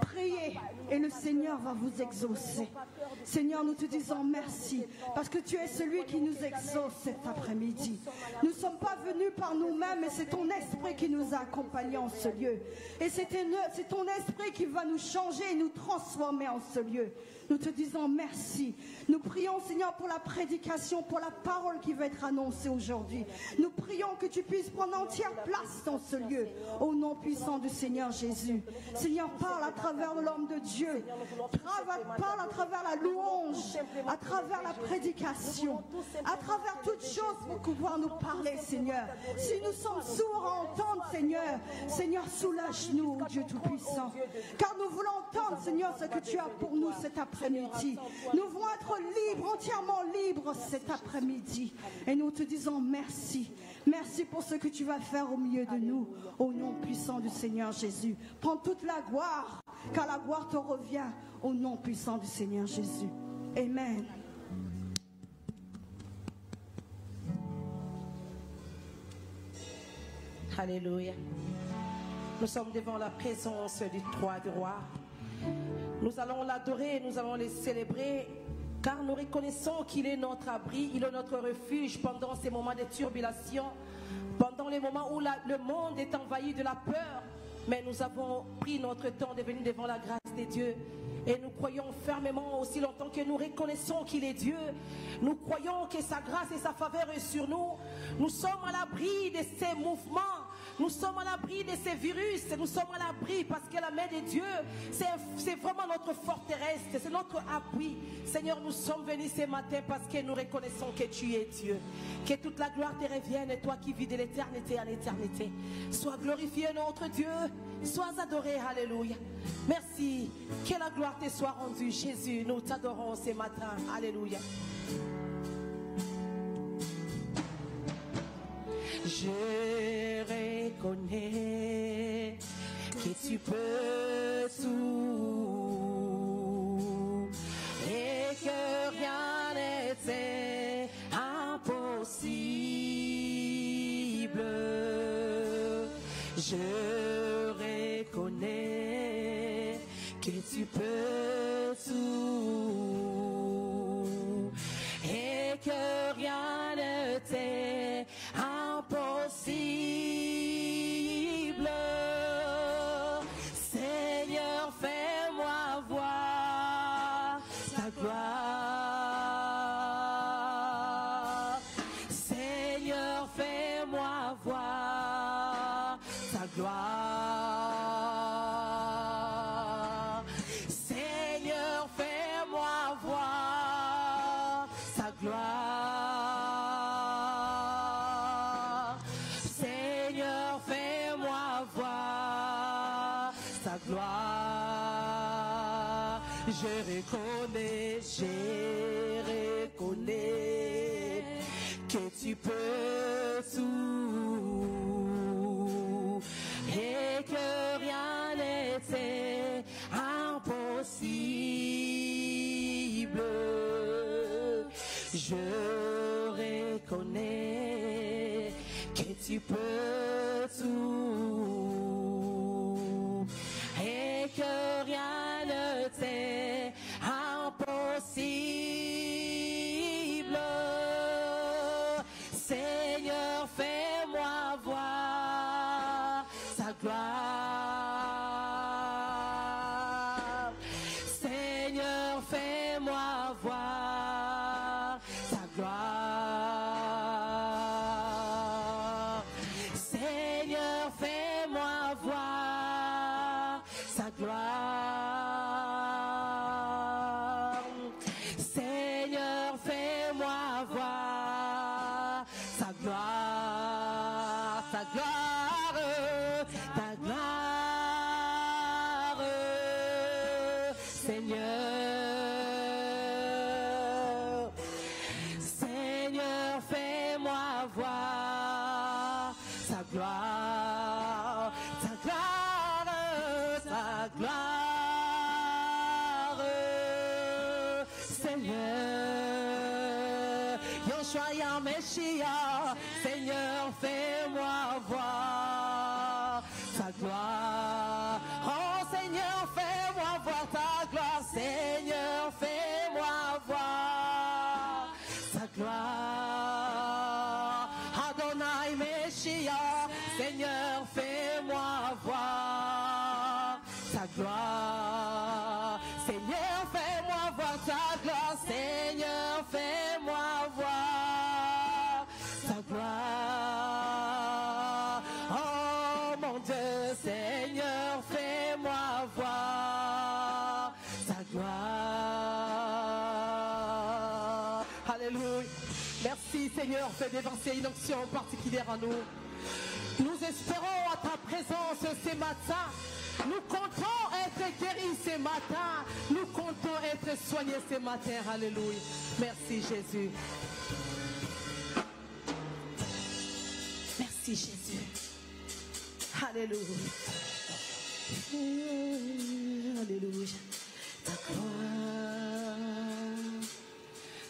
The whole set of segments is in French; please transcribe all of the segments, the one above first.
priez et le Seigneur va vous exaucer. Seigneur, nous te disons merci parce que tu es celui qui nous exauce cet après-midi. Nous ne sommes pas venus par nous-mêmes, mais c'est ton esprit qui nous a accompagnés en ce lieu. Et c'est ton esprit qui va nous changer et nous transformer en ce lieu. Nous te disons merci. Nous prions, Seigneur, pour la prédication, pour la parole qui va être annoncée aujourd'hui. Nous prions que tu puisses prendre entière place dans ce lieu, au nom puissant du Seigneur Jésus. Seigneur, parle à travers l'homme de Dieu. Parle à travers la louange, à travers la prédication, à travers toutes choses pour pouvoir nous parler, Seigneur. Si nous sommes sourds à entendre, Seigneur, Seigneur, soulage-nous, oh Dieu Tout-Puissant. Car nous voulons entendre, Seigneur, ce que tu as pour nous cet après-midi. Nous voulons être libres, entièrement libres cet après-midi. Et nous te disons merci. Merci pour ce que tu vas faire au milieu de nous, au nom puissant du Seigneur Jésus. Prends toute la gloire, car la gloire te revient au nom puissant du Seigneur Jésus. Amen. Alléluia. Nous sommes devant la présence du Roi du Roi. Nous allons l'adorer, nous allons le célébrer, car nous reconnaissons qu'il est notre abri, il est notre refuge pendant ces moments de turbulation, pendant les moments où le monde est envahi de la peur. Mais nous avons pris notre temps de venir devant la grâce de Dieu. Et nous croyons fermement, aussi longtemps que nous reconnaissons qu'il est Dieu, nous croyons que sa grâce et sa faveur est sur nous. Nous sommes à l'abri de ces mouvements, nous sommes à l'abri de ces virus, nous sommes à l'abri parce que la main de Dieu, c'est vraiment notre forteresse, c'est notre appui. Seigneur, nous sommes venus ce matin parce que nous reconnaissons que tu es Dieu. Que toute la gloire te revienne, et toi qui vis de l'éternité à l'éternité. Sois glorifié notre Dieu, sois adoré, alléluia. Merci, que la gloire te soit rendue, Jésus, nous t'adorons ce matin, alléluia. Je reconnais que tu peux tout et que rien n'était impossible. Je reconnais que tu peux tout et que rien ne t'est impossible. Seigneur, fais-moi voir ta gloire. Seigneur, fais-moi voir ta gloire. Seigneur, fais-moi voir ta gloire. Seigneur, fais-moi voir ta gloire. Je reconnais que tu peux tout et que rien n'était impossible. Je reconnais que tu peux tout et que rien ne t'est impossible. Seigneur, fais-moi voir ta gloire. Seigneur, fais-moi voir ta gloire. Seigneur, fais-moi voir ta gloire. Seigneur, fais-moi voir ta gloire, ta gloire, ta gloire, Seigneur. Seigneur, fais-moi voir ta gloire, ta gloire, ta gloire, Seigneur. Yeshua Yameshia, Seigneur, fais-moi voir ta gloire. Oh Seigneur, ta gloire. Seigneur, fais-moi voir ta gloire. Seigneur, fais-moi voir ta gloire. Oh mon Dieu, Seigneur, fais-moi voir ta gloire. Alléluia. Merci Seigneur, fais déverser une onction particulière en nous. Nous espérons à ta présence ce matin. Nous comptons être guéris ce matin. Nous comptons être soignés ce matin. Alléluia. Merci Jésus. Merci Jésus. Alléluia. Alléluia. Ta gloire.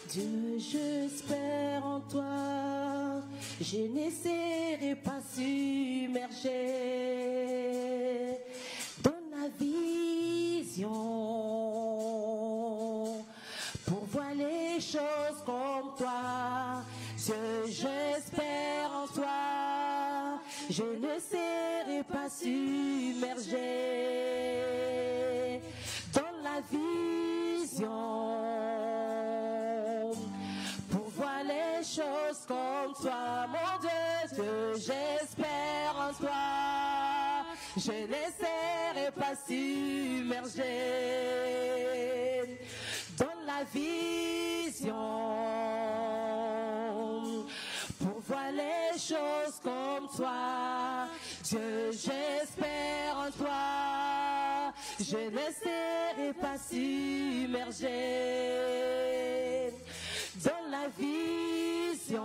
Dieu, j'espère en toi. Je n'essaierai pas submerger dans la vision pour voir les choses comme toi. Dieu, j'espère en toi. Je ne serai pas submerger dans la vision pour voir les choses comme toi. Mon Dieu, j'espère en toi. Je ne serai pas submerger dans la vision pour voir les choses comme toi. Dieu, j'espère en toi. Je ne serai pas submerger dans la vision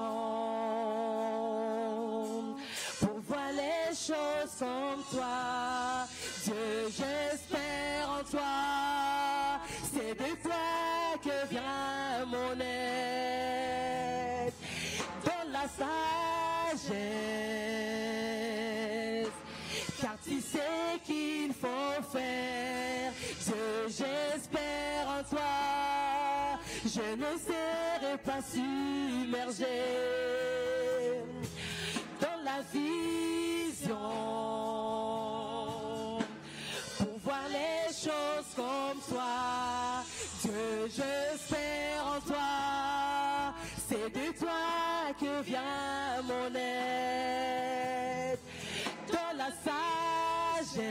pour voir les choses comme toi. Dieu, j'espère en toi. C'est de toi que vient mon aide dans la sagesse, car tu sais qu'il faut faire. Dieu, j'espère en toi. Je ne serai pas submergé dans la vision pour voir les choses comme toi. Dieu, j'espère en toi. C'est de toi que vient mon aide dans la sagesse,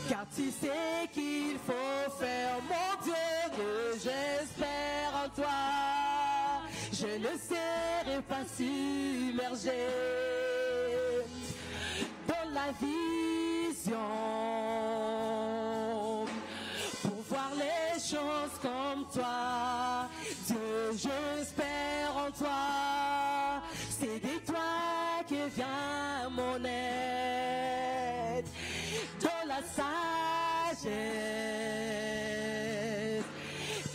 car tu sais qu'il faut faire. Mon Dieu, j'espère en toi. Je ne serai pas submergé dans la vision pour voir les choses comme toi. Dieu, j'espère en toi. C'est de toi que vient mon aide dans la sagesse,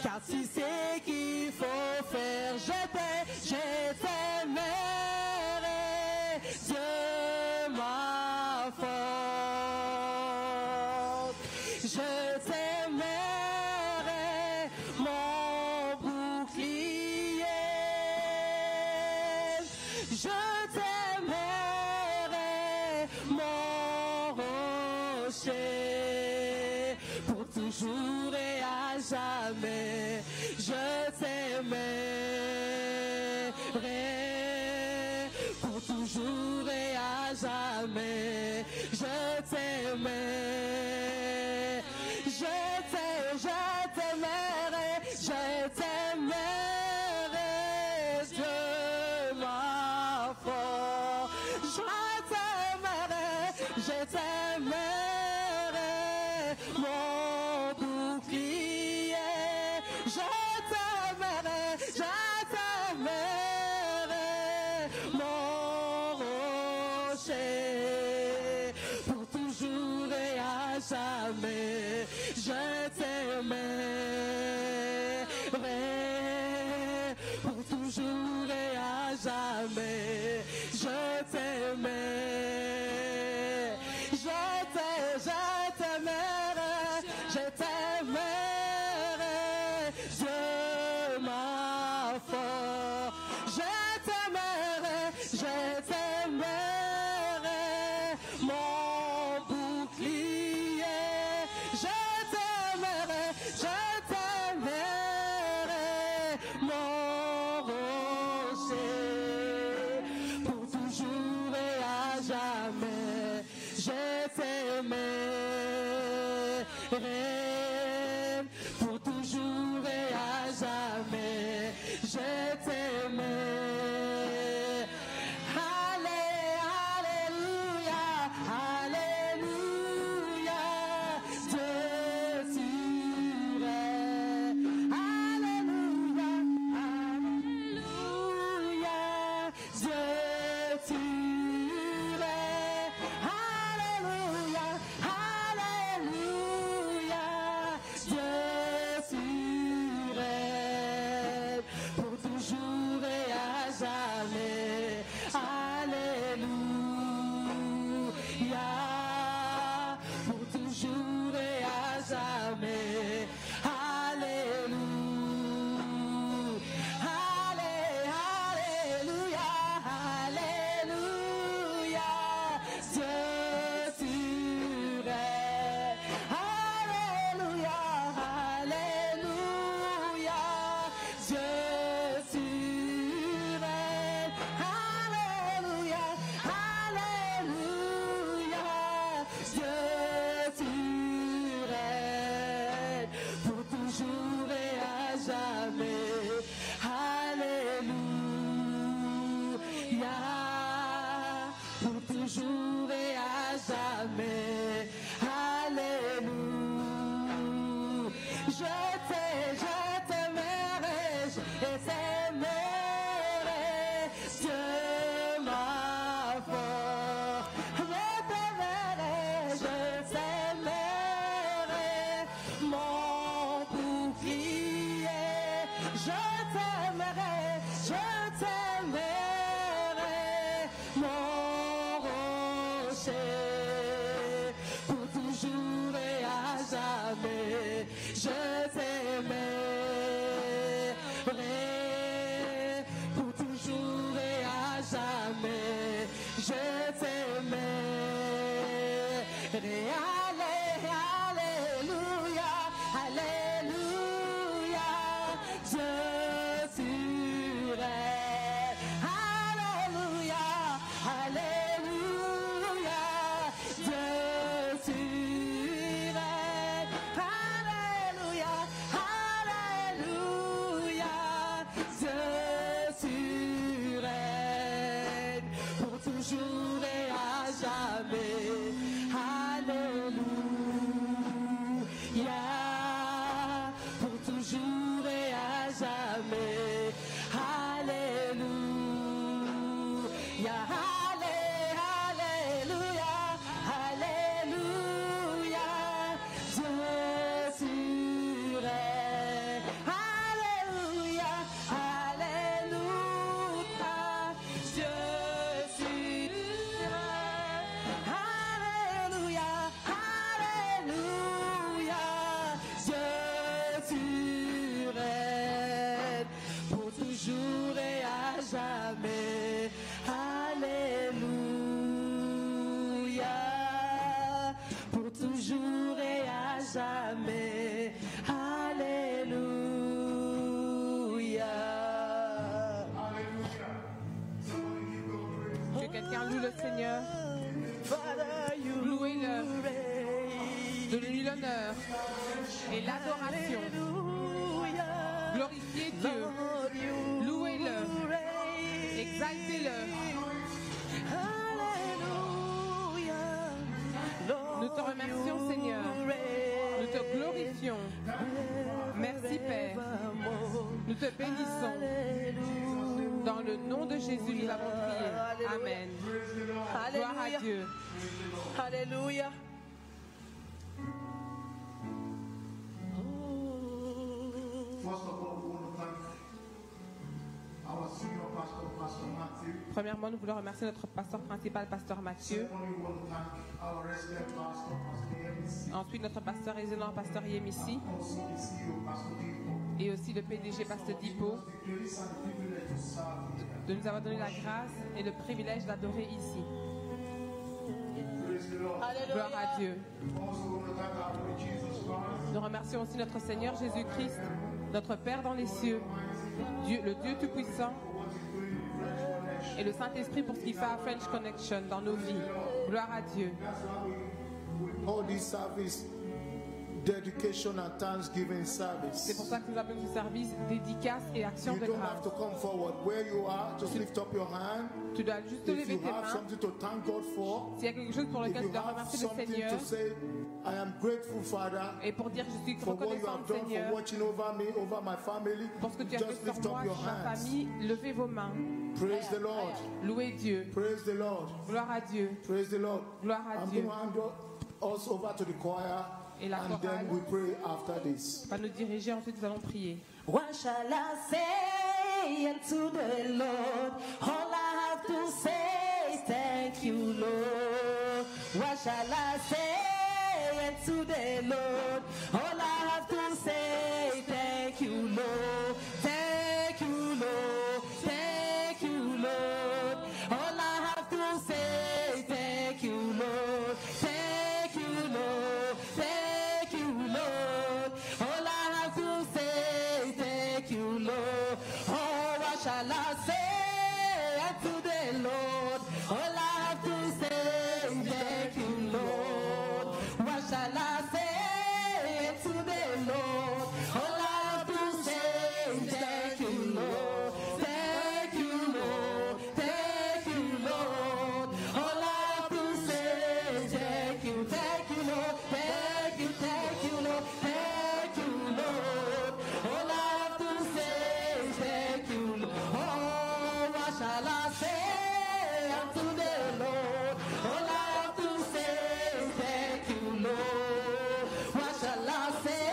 car tu sais qu'il faut faire. Je t'aimerai, Dieu ma force. Je t'aimerai, mon bouclier. Je t'aimerai, mon rocher, pour toujours et à jamais. Je t'aimerai pour toujours et à jamais. Je t'aimerai, je t'aimerai, je t'aimerai, Dieu ma force. Je t'aimerai, mon bouclier. Je t'aimerai, mon rocher, pour toujours et à jamais. Je t'aimerai, pour toujours et à jamais. Je t'aimerai, je t'aimerai, je t'aimerai, Dieu ma force. Je t'aimerai, mon je t'aimerai, mon rocher, pour toujours et à jamais, je t'aimerai, pour toujours et à jamais, je t'aimerai. Loue le Seigneur, louez-le, donnez-lui l'honneur et l'adoration, glorifiez Dieu, louez-le, exaltez-le. Nous te remercions Seigneur, nous te glorifions, merci Père, nous te bénissons. Dans le nom de Jésus, nous avons prié. Amen. Gloire à Dieu. Alléluia. Premièrement, nous voulons remercier notre pasteur principal, pasteur Mathieu. Ensuite, notre pasteur résident, pasteur Yemissi. Et aussi le PDG, pasteur Dipo, de nous avoir donné la grâce et le privilège d'adorer ici. Gloire à Dieu. Nous remercions aussi notre Seigneur Jésus-Christ, notre Père dans les cieux, Dieu, le Dieu Tout-Puissant, et le Saint-Esprit pour ce qu'il fait à French Connection dans nos vies. Gloire à Dieu. Holy service, dedication and thanksgiving service. C'est pour ça que nous appelons ce service dédicace et action You de don't have grâce. to come forward. Where you are, just lift up your hand. Tu dois juste If lever you tes have mains. something to thank God for, S'il y a quelque chose pour if lequel tu you dois have remercier le something Seigneur, to say, I am grateful, Father, et pour dire je suis for what you reconnaissante, have done, for Seigneur, watching over me, over my family. pour ce que tu as Just fait sur lift moi, up your sur ma hands. famille. Levez vos mains. Praise the Lord. Louez Dieu. Praise the Lord. Gloire à Dieu. Praise the Lord. Gloire à I'm Dieu. going to hand us over to the choir, Et la and then chorale we pray after this. va nous diriger, ensuite nous allons prier. What shall I say unto the Lord? All I have to say is thank you, Lord. What shall I say unto the Lord? All I have to say is thank you, Lord. Thank you, Lord. Thank you, Lord. All I have to say is thank you, Lord. Thank you, Lord. Thank you, Lord. All I have to say is thank you, Lord. Oh, what shall I say unto the Lord? All I have to say is thank you, Lord. What shall I say unto the Lord? All I have to say is thank you, Lord. Thank you, Lord. Thank you, Lord. All I have to say is thank you, Lord. Thank you, Lord. Thank you, Lord. All I have to say is thank you, Lord. Oh, what shall I say unto the Lord? All I have to say is thank you, Lord. What shall I say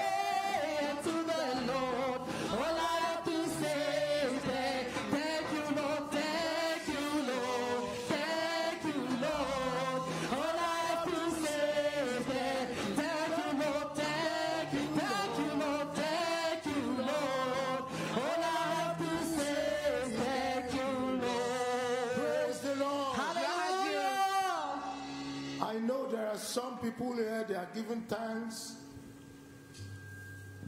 unto the Lord? All I have to say is thank you, Lord. Thank you, Lord. Thank you, Lord. All I have to say is thank you, Lord. Thank you, Lord. Thank you, Lord. All I have to say is thank you, Lord. Praise the Lord. Hallelujah. I know there are some people here, they are giving thanks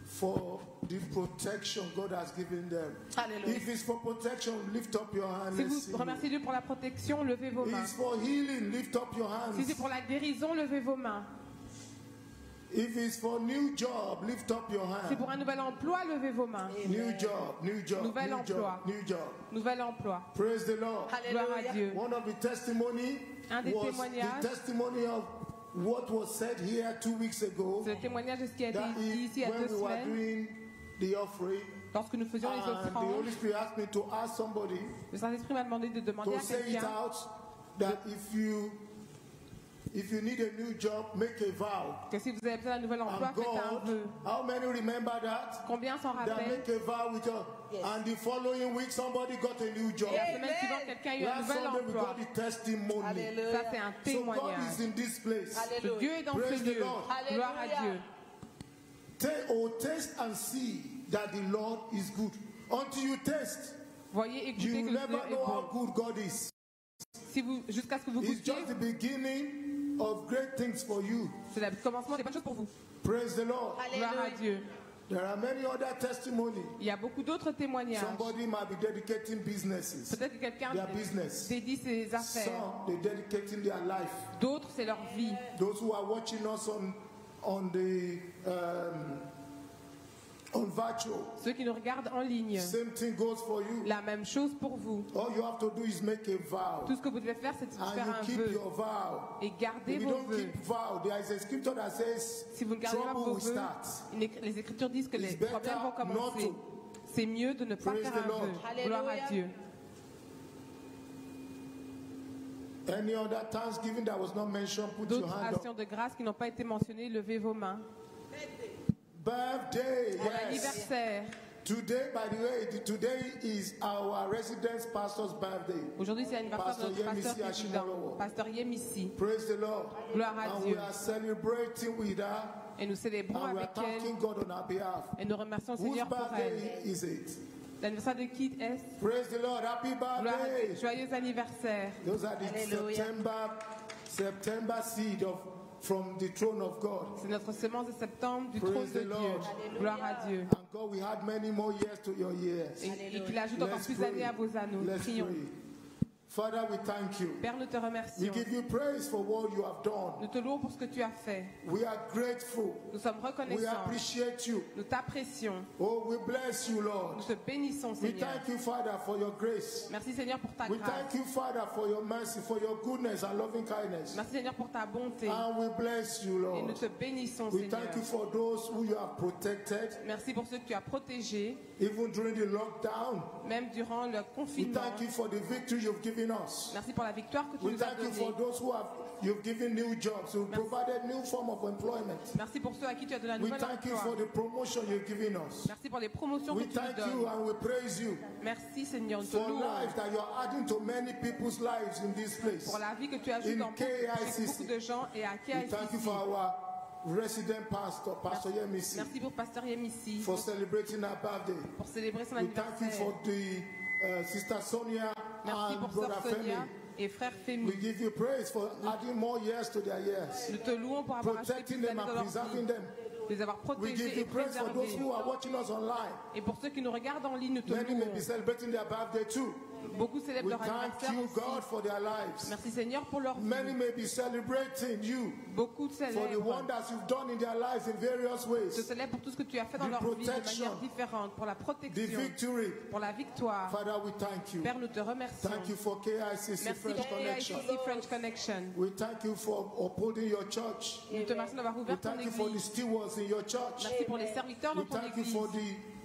for the protection God has given them. Hallelujah. If it's for protection, lift up your hand. Si Let's see. vous remerciez Dieu pour la protection, levez vos If mains. it's for healing, lift up your Si c'est hands. pour la guérison, levez vos mains. If it's for new job, lift up your Si c'est pour hand. un nouvel emploi, levez vos mains. New job, new job, Nouvel new emploi. job, new job. Nouvel emploi. Praise the Lord. Gloire à Dieu. One of the testimony Un des was témoignages. the testimony of what was said here 2 weeks ago. C'est le témoignage de ce qui a été That dit ici il y a 2 when we were semaines, doing the offering, lorsque nous faisions les and the offrandes. Holy Spirit asked me to ask somebody Le Saint-Esprit m'a demandé de demander to à say it quelqu'un out that if you need a new job, make a vow. que si vous avez besoin d'un nouvel emploi, And faites un God, vœu. how many remember that? Combien s'en That rappellent? make a vow with her. And the following week, somebody got a new job. La semaine suivante, quelqu'un a eu un Last nouvel Sunday, we emploi. got the testimony. Ça, c'est un So God témoignage. is in this place. Que Dieu est dans Praise ce the lieu. Lord. Gloire à Dieu. Taste and see that the Lord is good. Until you taste, Voyez, écoutez you que will le never Seigneur est know how bon. good God is. Si vous, jusqu'à ce que vous It's goûtiez, just the beginning of great things for you. c'est le commencement des bonnes choses pour vous. Praise the Lord. Gloire à Dieu. There are many other testimonies. Il y a beaucoup d'autres témoignages. Somebody might be dedicating businesses. Peut-être que quelqu'un Their business. dédie ses affaires. Some they're dedicating their life. D'autres, c'est leur vie. Those who are watching us on the on virtual. Ceux qui nous regardent en ligne, Same thing goes for you. la même chose pour vous. All you have to do is make a vow. Tout ce que vous devez faire, c'est de faire And you un keep vœu. your vow. Et gardez If you vos don't vœux. keep vow, there is a scripture that says Si vous ne gardez pas trouble vos will vœux, start. les Écritures disent que It's les better problèmes vont not commencer. to. C'est mieux de ne pas Praise faire the un Lord. vœu. Gloire à Dieu. Any other thanksgiving that was not mentioned, put your D'autres hand actions up. de grâce qui n'ont pas été mentionnées, levez vos mains. Birthday, Pour yes. l'anniversaire. Today, by the way, today is our residence pastor's birthday. Aujourd'hui, c'est l'anniversaire de Pastor notre pasteur Yemisi président, Ashimolowo. pasteur Yemisi. Praise the Lord. Gloire à And Dieu. we are celebrating with her. Et nous célébrons And we are avec elle. thanking God on our behalf. Et nous remercions le Whose Seigneur pour elle. birthday is it? L'anniversaire de qui est-ce? Praise the Lord. Happy Gloire à Dieu. birthday. Joyeux anniversaire. Those are the Hallelujah. September September seed from the throne of God. C'est notre semence de septembre du Praise trône de the Dieu. Lord. Gloire à Dieu. And God will add many more years to your years. Et qu'il ajoute encore Let's plus pray. d'années à vos anneaux. Let's Prions. pray. Father, we thank you. Père, nous te We remercions. give you praise for what you have done. Nous te louons pour ce que tu as fait. We are grateful. Nous sommes We reconnaissants. appreciate you. Nous t'apprécions. Oh, we bless you, Lord. Nous te bénissons, We Seigneur. thank you, Father, for your grace. Merci, Seigneur, pour ta We grâce. thank you, Father, for your mercy, for your goodness and loving kindness. Merci, Seigneur, pour ta bonté. And we bless you, Et nous Lord. te bénissons, We Seigneur. thank you for those who you have protected, Merci pour ceux que tu as protégés, even during the lockdown. même durant le We confinement. thank you for the victory you've given us. Merci pour la victoire que tu We nous as thank you for donnée. those you've given new jobs, you've provided new form of employment. Merci pour ceux à qui tu as donné un We nouvel thank you for emploi. the promotion you've given us. Merci pour les promotions We que tu nous thank you donnes. and we praise you Merci, Seigneur, nous te for louons life that you're adding to many people's lives in this place. pour la vie que tu ajoutes In dans KICC. beaucoup de gens et à We thank you KICC. for our resident pastor, Pastor Yemisi, Merci pour Pasteur Yemisi for celebrating our birthday. pour célébrer son We thank you anniversaire. for the Sister Sonia Merci and pour Brother Sœur Sonia Femi. et Frère We Femi. give you praise for adding more years to their years, Nous te louons pour avoir ajouté protecting plus them d'années and dans leur preserving vie, them. de les avoir We protégés give et you praise for those préservés. who are watching us online. Et pour ceux qui nous regardent en ligne, nous te Many may louons. be celebrating their birthday too. Beaucoup célèbrent We leur thank anniversaire you, aussi. God, for their lives. Merci Seigneur pour leur vie. Many may be celebrating you Beaucoup for the célèbrent. wonders you've done in their lives in various Te ways. célèbrent pour tout ce que tu as fait dans The leur vie de protection. manière différente, pour la The protection, victory. pour la victoire. Father, we thank you. Père, nous te remercions. Thank you for KICC Merci French pour Connection. KICC French Connection. We thank you for upholding your church. Nous te remercions d'avoir We ouvert ton thank you for the église. stewards in your church. Merci pour les serviteurs dans We ton thank you église. for the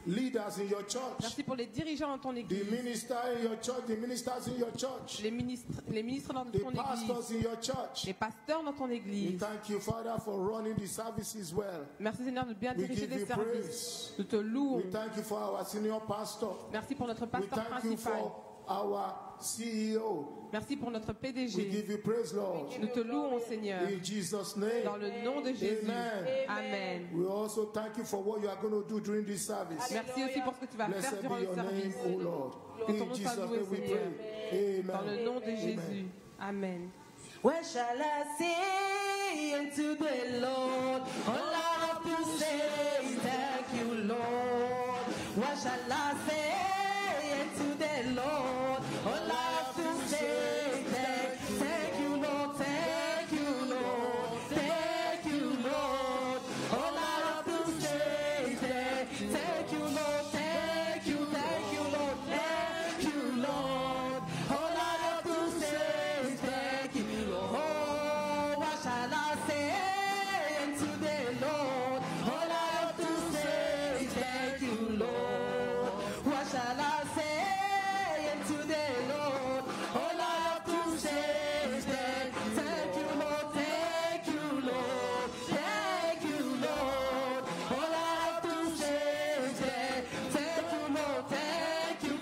leaders in your church. Merci pour les dirigeants dans ton The église. minister in your church, the ministers in your church. Les ministres dans The ton église. pastors in your church. Les pasteurs dans ton We église. thank you, Father, for running the services well. Merci Seigneur de bien We diriger give les you services. praise. Nous te louons. We thank you for our senior pastor. Merci pour notre We pasteur thank you principal. for our CEO. Merci pour notre We PDG. give you praise, Lord. Nous te louons Seigneur. In Jesus' name. Dans le nom de Jésus. Amen. Amen. We also thank you for what you are going to do during this service. Merci aussi pour ce que tu vas faire Blessed durant be le your name, service. O Lord. Que ton In nom soit Jesus' loué, name we Seigneur. pray. Dans le Amen. nom de Amen. Jésus. Amen. What shall I say unto the Lord? All I have to say is thank you, Lord. What shall I say unto the Lord? All I have to say is thank you, Lord. Thank you, Lord. Thank you, Lord. All I have to say is thank you, Lord. Thank you, Lord. Thank you, Lord. All I have to say is thank you, Lord. Oh, what shall I say unto the Lord? All I have to say is thank you, Lord. What shall I say unto the Lord? All I have to say is thank you, Lord. Thank you, Lord. Thank you, Lord. All I have to say is thank you, Lord. Thank you,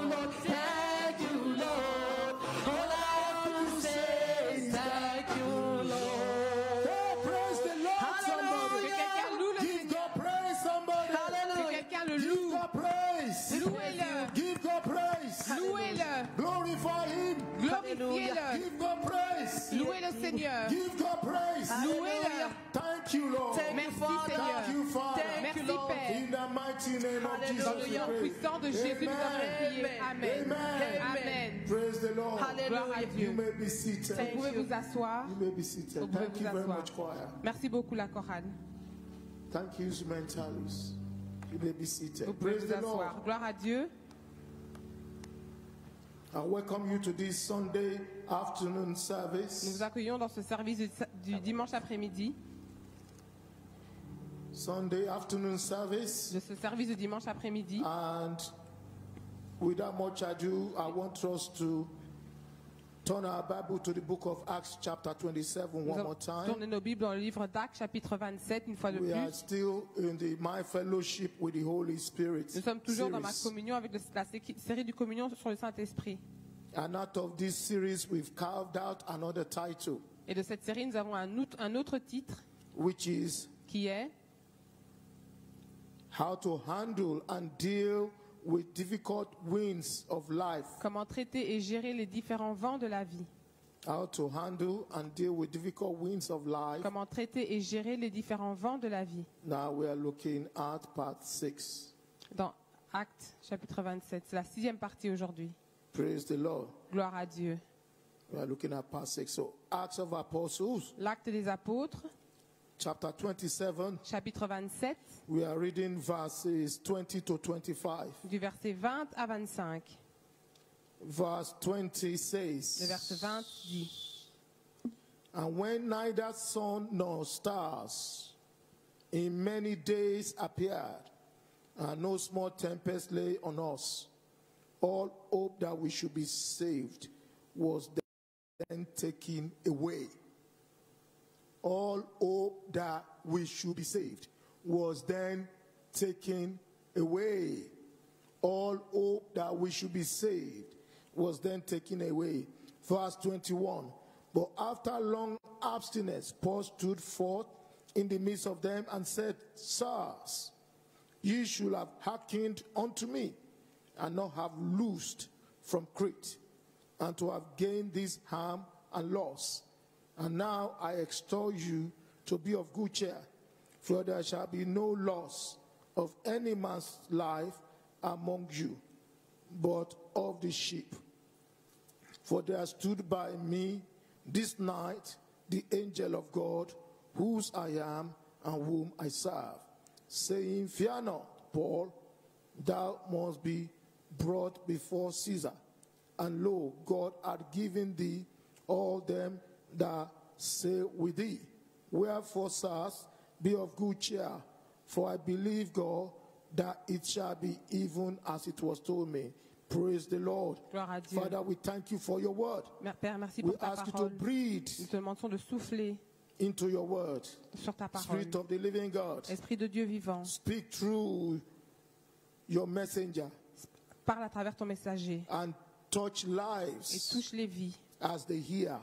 Lord. Thank you, Lord. All I have to say is thank you, Lord. Oh, praise the Lord, somebody. Que quelqu'un loue le Give Seigneur. God praise, somebody. Que quelqu'un le Give loue. God praise. Louez-le. Give God praise. Louez-le. Glorify Him. Glorifiez-le. Give God praise. Louez le Seigneur. Give God praise. Louez-le. Thank you, Lord. Merci Thank Seigneur. you, Father. Merci Père. In the mighty name of Jesus, Dans le we nom pray. puissant de Jésus, nous avons prié. Amen. Amen. Amen. Praise the Lord. Gloire à You Dieu. may be seated. Vous pouvez vous asseoir. You may be seated. Vous pouvez Thank vous you very asseoir. much, choir. Merci beaucoup la chorale. Thank you, instrumentalists. You may be seated. Vous pouvez Praise vous the Lord. asseoir. Gloire à Dieu. I welcome you to this Sunday afternoon Nous service. vous accueillons dans ce service du dimanche après-midi, Sunday afternoon service. de ce service du dimanche après-midi. And without much ado, I want us to turn our Bible to the book of Acts, chapter 27, Nous one allons more time. tourner nos Bibles dans le livre d'Actes, chapitre 27, une fois de We are plus. still in the My Fellowship with the Holy Spirit Nous sommes toujours dans ma series. communion avec la série du communion sur le Saint-Esprit. And out of this series, we've carved out another title, Et de cette série, nous avons un autre titre which is qui est How to Handle and Deal with Difficult Winds of Life. Comment traiter et gérer les différents vents de la vie. how to handle and deal with difficult winds of life. Comment traiter et gérer les différents vents de la vie. Now we are looking at part 6. Dans Actes, chapitre 27. C'est la 6e partie aujourd'hui. Praise the Lord. Gloire à Dieu. We are looking at part 6. So, Acts of Apostles, L'Acte des Apôtres, chapter 27. chapitre 27, We are reading verses 20 to 25. du verset 20 à 25. Verse 20 Le says, verset 20 dit: And when neither sun nor stars in many days appeared, and no small tempest lay on us, all hope that we should be saved was then taken away. All hope that we should be saved was then taken away. All hope that we should be saved was then taken away. Verse 21. But after long abstinence, Paul stood forth in the midst of them and said, Sirs, ye should have hearkened unto me, and not have loosed from Crete, and to have gained this harm and loss. And now I extol you to be of good cheer, for there shall be no loss of any man's life among you, but of the sheep. For there stood by me this night the angel of God, whose I am and whom I serve, saying, Fear not, Paul, thou must be brought before Caesar. And lo, God hath given thee all them that say with thee. Wherefore, sirs, be of good cheer, for I believe God that it shall be even as it was told me. Praise the Lord. Gloire à Dieu. Father, we thank you for your word. Père, merci We pour ta ask you to parole. breathe Nous te demandons de souffler into your word. sur ta parole. Spirit of the living God, Esprit de Dieu vivant, speak through your messenger parle à travers ton messager and touch et lives touche les vies. as they hear.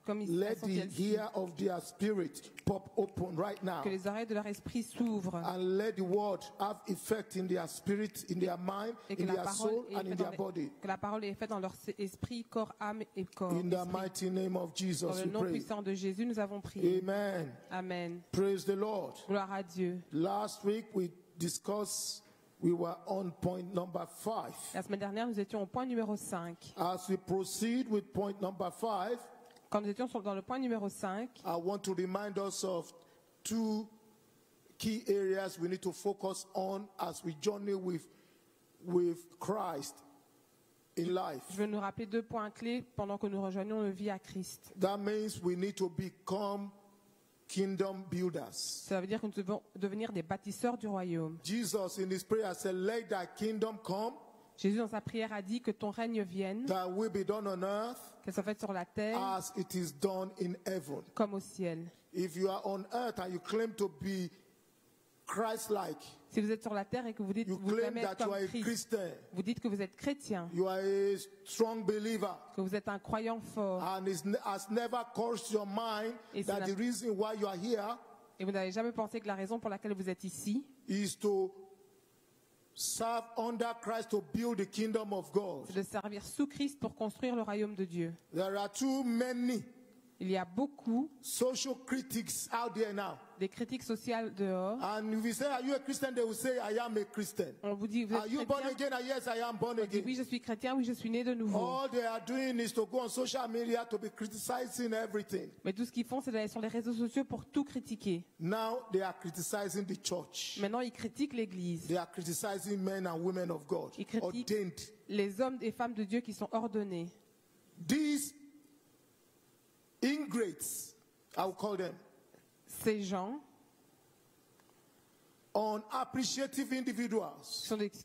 Comme ils Let sont the celles-ci. ear of their spirit pop open right now. Que les oreilles de leur esprit s'ouvrent And let the word have effect in their spirit, in their mind, et que in la their parole soul, est and in faite dans their body. que la parole est faite dans leur esprit, corps, âme et corps. In the esprit. mighty name of Dans Jesus, le we nom pray. puissant de Jésus, nous avons prié. Amen. Amen. Praise the Lord. Gloire à Dieu. Last week we discussed, we were on point number 5. La semaine dernière, nous étions au point numéro 5. As we proceed with point number 5, Quand nous étions dans le point numéro 5, I want to remind us of 2 key areas we need to focus on as we journey with Christ in life. je veux nous rappeler 2 points clés pendant que nous rejoignons nos vies à Christ. That means we need to become kingdom builders. Ça veut dire que nous devons devenir des bâtisseurs du royaume. Jesus in his prayer said, let thy kingdom come, Jésus, dans sa prière, a dit que ton règne vienne, that will be done on earth qu'elle soit faite sur la terre as it is done in heaven. comme au ciel. If you are on earth and you claim to be Christ-like, Si vous êtes sur la terre et que vous dites you vous claim aimez that être you comme are a Christ, Christian, vous dites que vous êtes chrétien, you are a strong believer, que vous êtes un croyant fort, and it has never crossed your mind Et that c'est the reason why you are here et vous n'avez jamais pensé que la raison pour laquelle vous êtes ici, is to serve under Christ to build the kingdom of God. c'est de servir sous Christ pour construire le royaume de Dieu. There are too many Il y a beaucoup social critics out there now. des critiques sociales dehors. And if you say, are you a Christian? They will say, I am a Christian. On vous dit, vous Are êtes you born chrétien? again? Ah, yes, I am born On dit, again. oui, je suis chrétien, oui, je suis né de nouveau. All they are doing is to go on social media to be criticizing everything. Mais tout ce qu'ils font, c'est d'aller sur les réseaux sociaux pour tout critiquer. Now they are criticizing the church. Maintenant, ils critiquent l'Église. They are criticizing men and women of God, Ils critiquent ordained. les hommes et femmes de Dieu qui sont ordonnés. These ingrates, I will call them, Ces gens unappreciative individuals,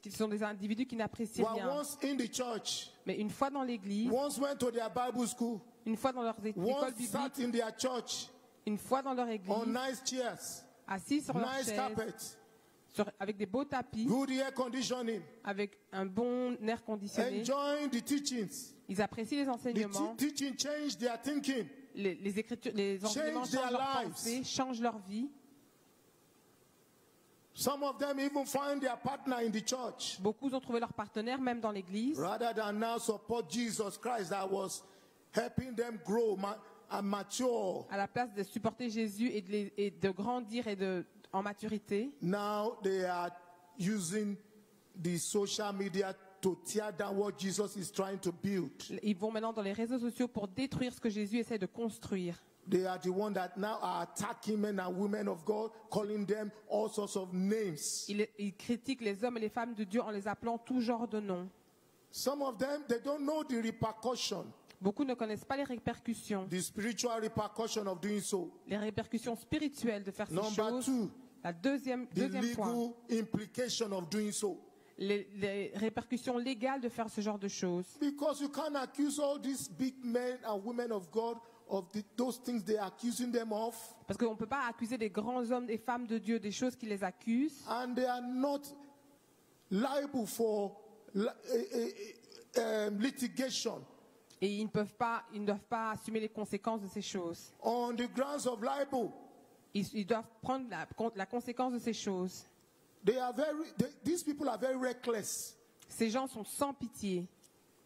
qui sont des individus qui n'apprécient were rien. once in the church, Mais une fois dans l'Église, once went to their Bible school, une fois dans leurs écoles once bibliques, sat in their church une fois dans leur on Église, nice chairs, assis sur leur nice chaise, carpet, avec des beaux tapis, good air conditioning, avec un bon air conditionné. enjoying the teachings. Ils apprécient les The enseignements. teaching changed their thinking. Les écritures, les enseignements Change their changent leur lives. pensée, changent leur vie. Some of them even find their partner in the church. Beaucoup ont trouvé leur partenaire, même dans l'église. Rather than now support Jesus Christ that was helping them grow and mature. À la place de supporter Jésus et de grandir en maturité, Now they are using the social media to tear down what Jesus is trying to build. ils vont maintenant dans les réseaux sociaux pour détruire ce que Jésus essaie de construire. They are the ones that now are attacking men and women of God, calling them all sorts of names. Ils critiquent les hommes et les femmes de Dieu en les appelant tout genre de noms. Some of them, they don't know the repercussion, Beaucoup ne connaissent pas les répercussions, the spiritual repercussion of doing so. les répercussions spirituelles de faire ces Number choses. 2, La deuxième the point, legal implication of doing so. les répercussions légales de faire ce genre de choses. Because you can't accuse all these big men and women of God of those things they are accusing them of, Parce qu'on ne peut pas accuser des grands hommes et femmes de Dieu des choses qui les accusent. and they are not liable for litigation Et ils ne doivent pas assumer les conséquences de ces choses. on the grounds of libel. Ils doivent prendre la conséquence de ces choses. These people are very reckless. Ces gens sont sans pitié.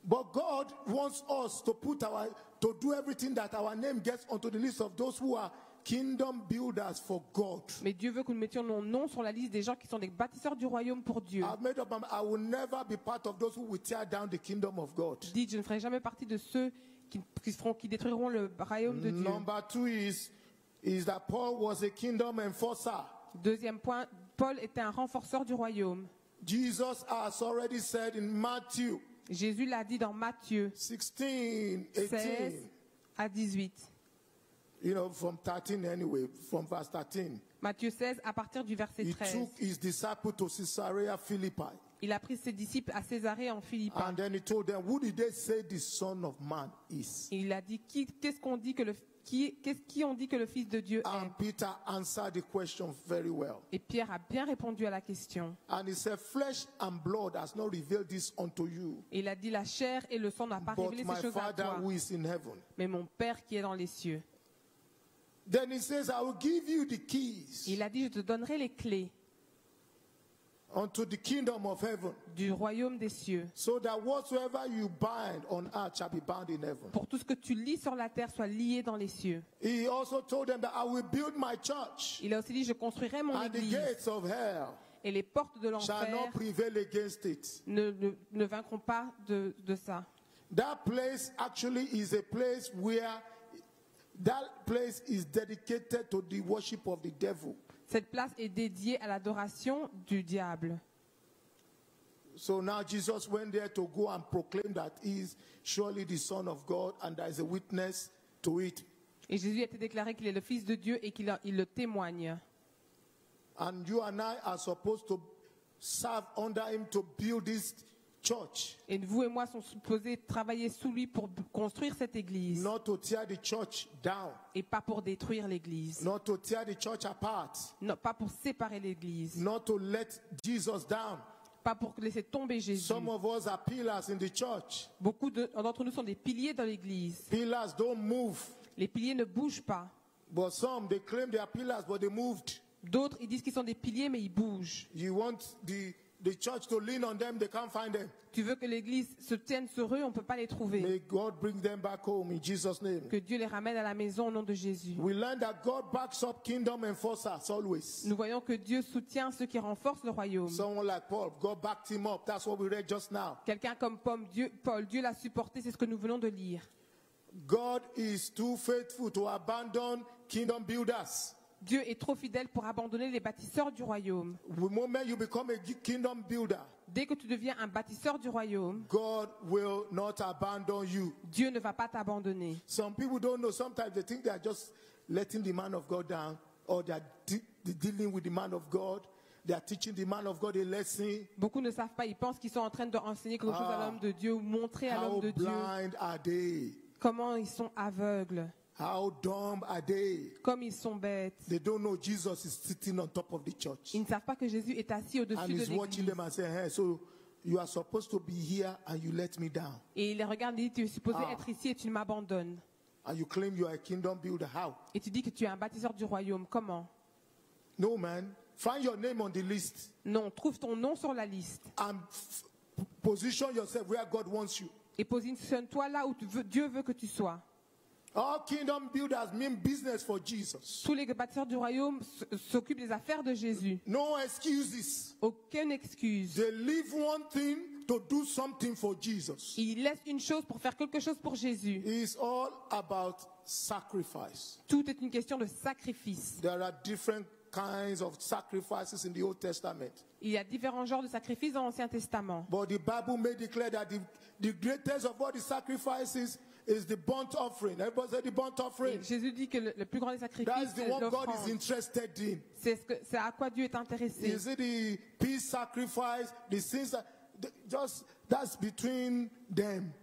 But God wants us to do everything that our name gets onto the list of those who are kingdom builders for God. Mais Dieu veut que nous mettions nos noms sur la liste des gens qui sont des bâtisseurs du royaume pour Dieu. I've made up my mind, I will never be part of those who will tear down the kingdom of God. Dites, je ne ferai jamais partie de ceux qui détruiront le royaume de Dieu. Number 2 is that Paul was a kingdom enforcer. Deuxième point, Paul était un renforceur du royaume. Jesus has already said in Matthew Jésus l'a dit dans Matthieu 16, 16 18, à 18. from 13 anyway, from verse 13. Matthieu 16 à partir du verset He 13. took his disciple to Caesarea Philippi. Il a pris ses disciples à Césarée en Philippes. And then he told them, who did they say the Son of Man is? Il a dit qu'est-ce qu'on dit que qui ont dit que le Fils de Dieu est. And Peter answered the question very well. Et Pierre a bien répondu à la question. And he said, flesh and blood has not revealed this unto you, Et il a dit la chair et le sang n'ont pas but révélé my ces choses à Father toi, who is in heaven. mais mon Père qui est dans les cieux. Then he says, I will give you the keys Il a dit je te donnerai les clés unto the kingdom of heaven, du royaume des cieux. so that whatsoever you bind on earth shall be bound in heaven. Pour tout ce que tu lis sur la terre soit lié dans les cieux. He also told them that I will build my church, Il a aussi dit je construirai mon and the église gates of hell et les portes de shall not l'enfer prevail against it. ne vaincront pas de ça. That place actually is a place where that place is dedicated to the worship of the devil. Cette place est dédiée à l'adoration du diable. So now Jesus went there to go and proclaim that he is surely the Son of God, and there is a witness to it. Et Jésus a été déclaré qu'il est le Fils de Dieu et qu'il le témoigne. And you and I are supposed to serve under him to build this church, Et vous et moi sommes supposés travailler sous lui pour construire cette église not to tear the church down, et pas pour détruire l'église. not to tear the church apart, Non, pas pour séparer l'église. not to let Jesus down. Pas pour laisser tomber Jésus. Some of us are pillars in the church. Beaucoup d'entre nous sont des piliers dans l'église. Pillars don't move. Les piliers ne bougent pas. But some, they claim they are pillars, but they moved. D'autres, ils disent qu'ils sont des piliers, mais ils bougent. You want the church to lean on them, they can't find them. Tu veux que l'église se tienne sur eux, on ne peut pas les trouver. May God bring them back home in Jesus' name. Que Dieu les ramène à la maison au nom de Jésus. We learn that God backs up kingdom enforcers always. Nous voyons que Dieu soutient ceux qui renforcent le royaume. Someone like Paul, God backed him up. That's what we read just now. Quelqu'un comme Paul, Dieu l'a supporté, c'est ce que nous venons de lire. God is too faithful to abandon kingdom builders. Dieu est trop fidèle pour abandonner les bâtisseurs du royaume. The moment you become a kingdom builder, Dès que tu deviens un bâtisseur du royaume, God will not abandon you. Dieu ne va pas t'abandonner. Some people don't know. Sometimes they think they are just letting the man of God down, or they are dealing with the man of God. They are teaching the man of God a lesson. Beaucoup ne savent pas, ils pensent qu'ils sont en train d'enseigner quelque chose à l'homme de Dieu ou montrer à How l'homme de Dieu blind are they? comment ils sont aveugles, How dumb are they? comme ils sont bêtes. They don't know Jesus is sitting on top of the church. Ils ne savent pas que Jésus est assis And au-dessus de he's watching l'église. them and saying, hey, so you are supposed to be here and you let me down. Et il les regarde et dit, tu es supposé être ici et tu m'abandonnes. And you claim you are a kingdom builder. How? Et tu dis que tu es un bâtisseur du royaume. Comment? No, man. Find your name on the list Non, trouve ton nom sur la liste. and position yourself where God wants you. Et positionne-toi là où Dieu veut que tu sois. All kingdom builders mean business for Jesus. Tous les bâtisseurs du royaume s'occupent des affaires de Jésus. No excuses. Aucune excuse. They leave one thing to do something for Jesus. Ils laissent une chose pour faire quelque chose pour Jésus. It's all about sacrifice. Tout est une question de sacrifice. There are different kinds of sacrifices in the Old Testament. Il y a différents genres de sacrifices dans l'Ancien Testament. But the Bible may declare that the greatest of all the sacrifices is the burnt offering. Everybody say the burnt offering. Et Jésus dit que le plus grand des That sacrifices, is c'est the one God l'offrande. is interested in. C'est à quoi Dieu est intéressé. Is it the peace sacrifice, the sins? Just that's between them.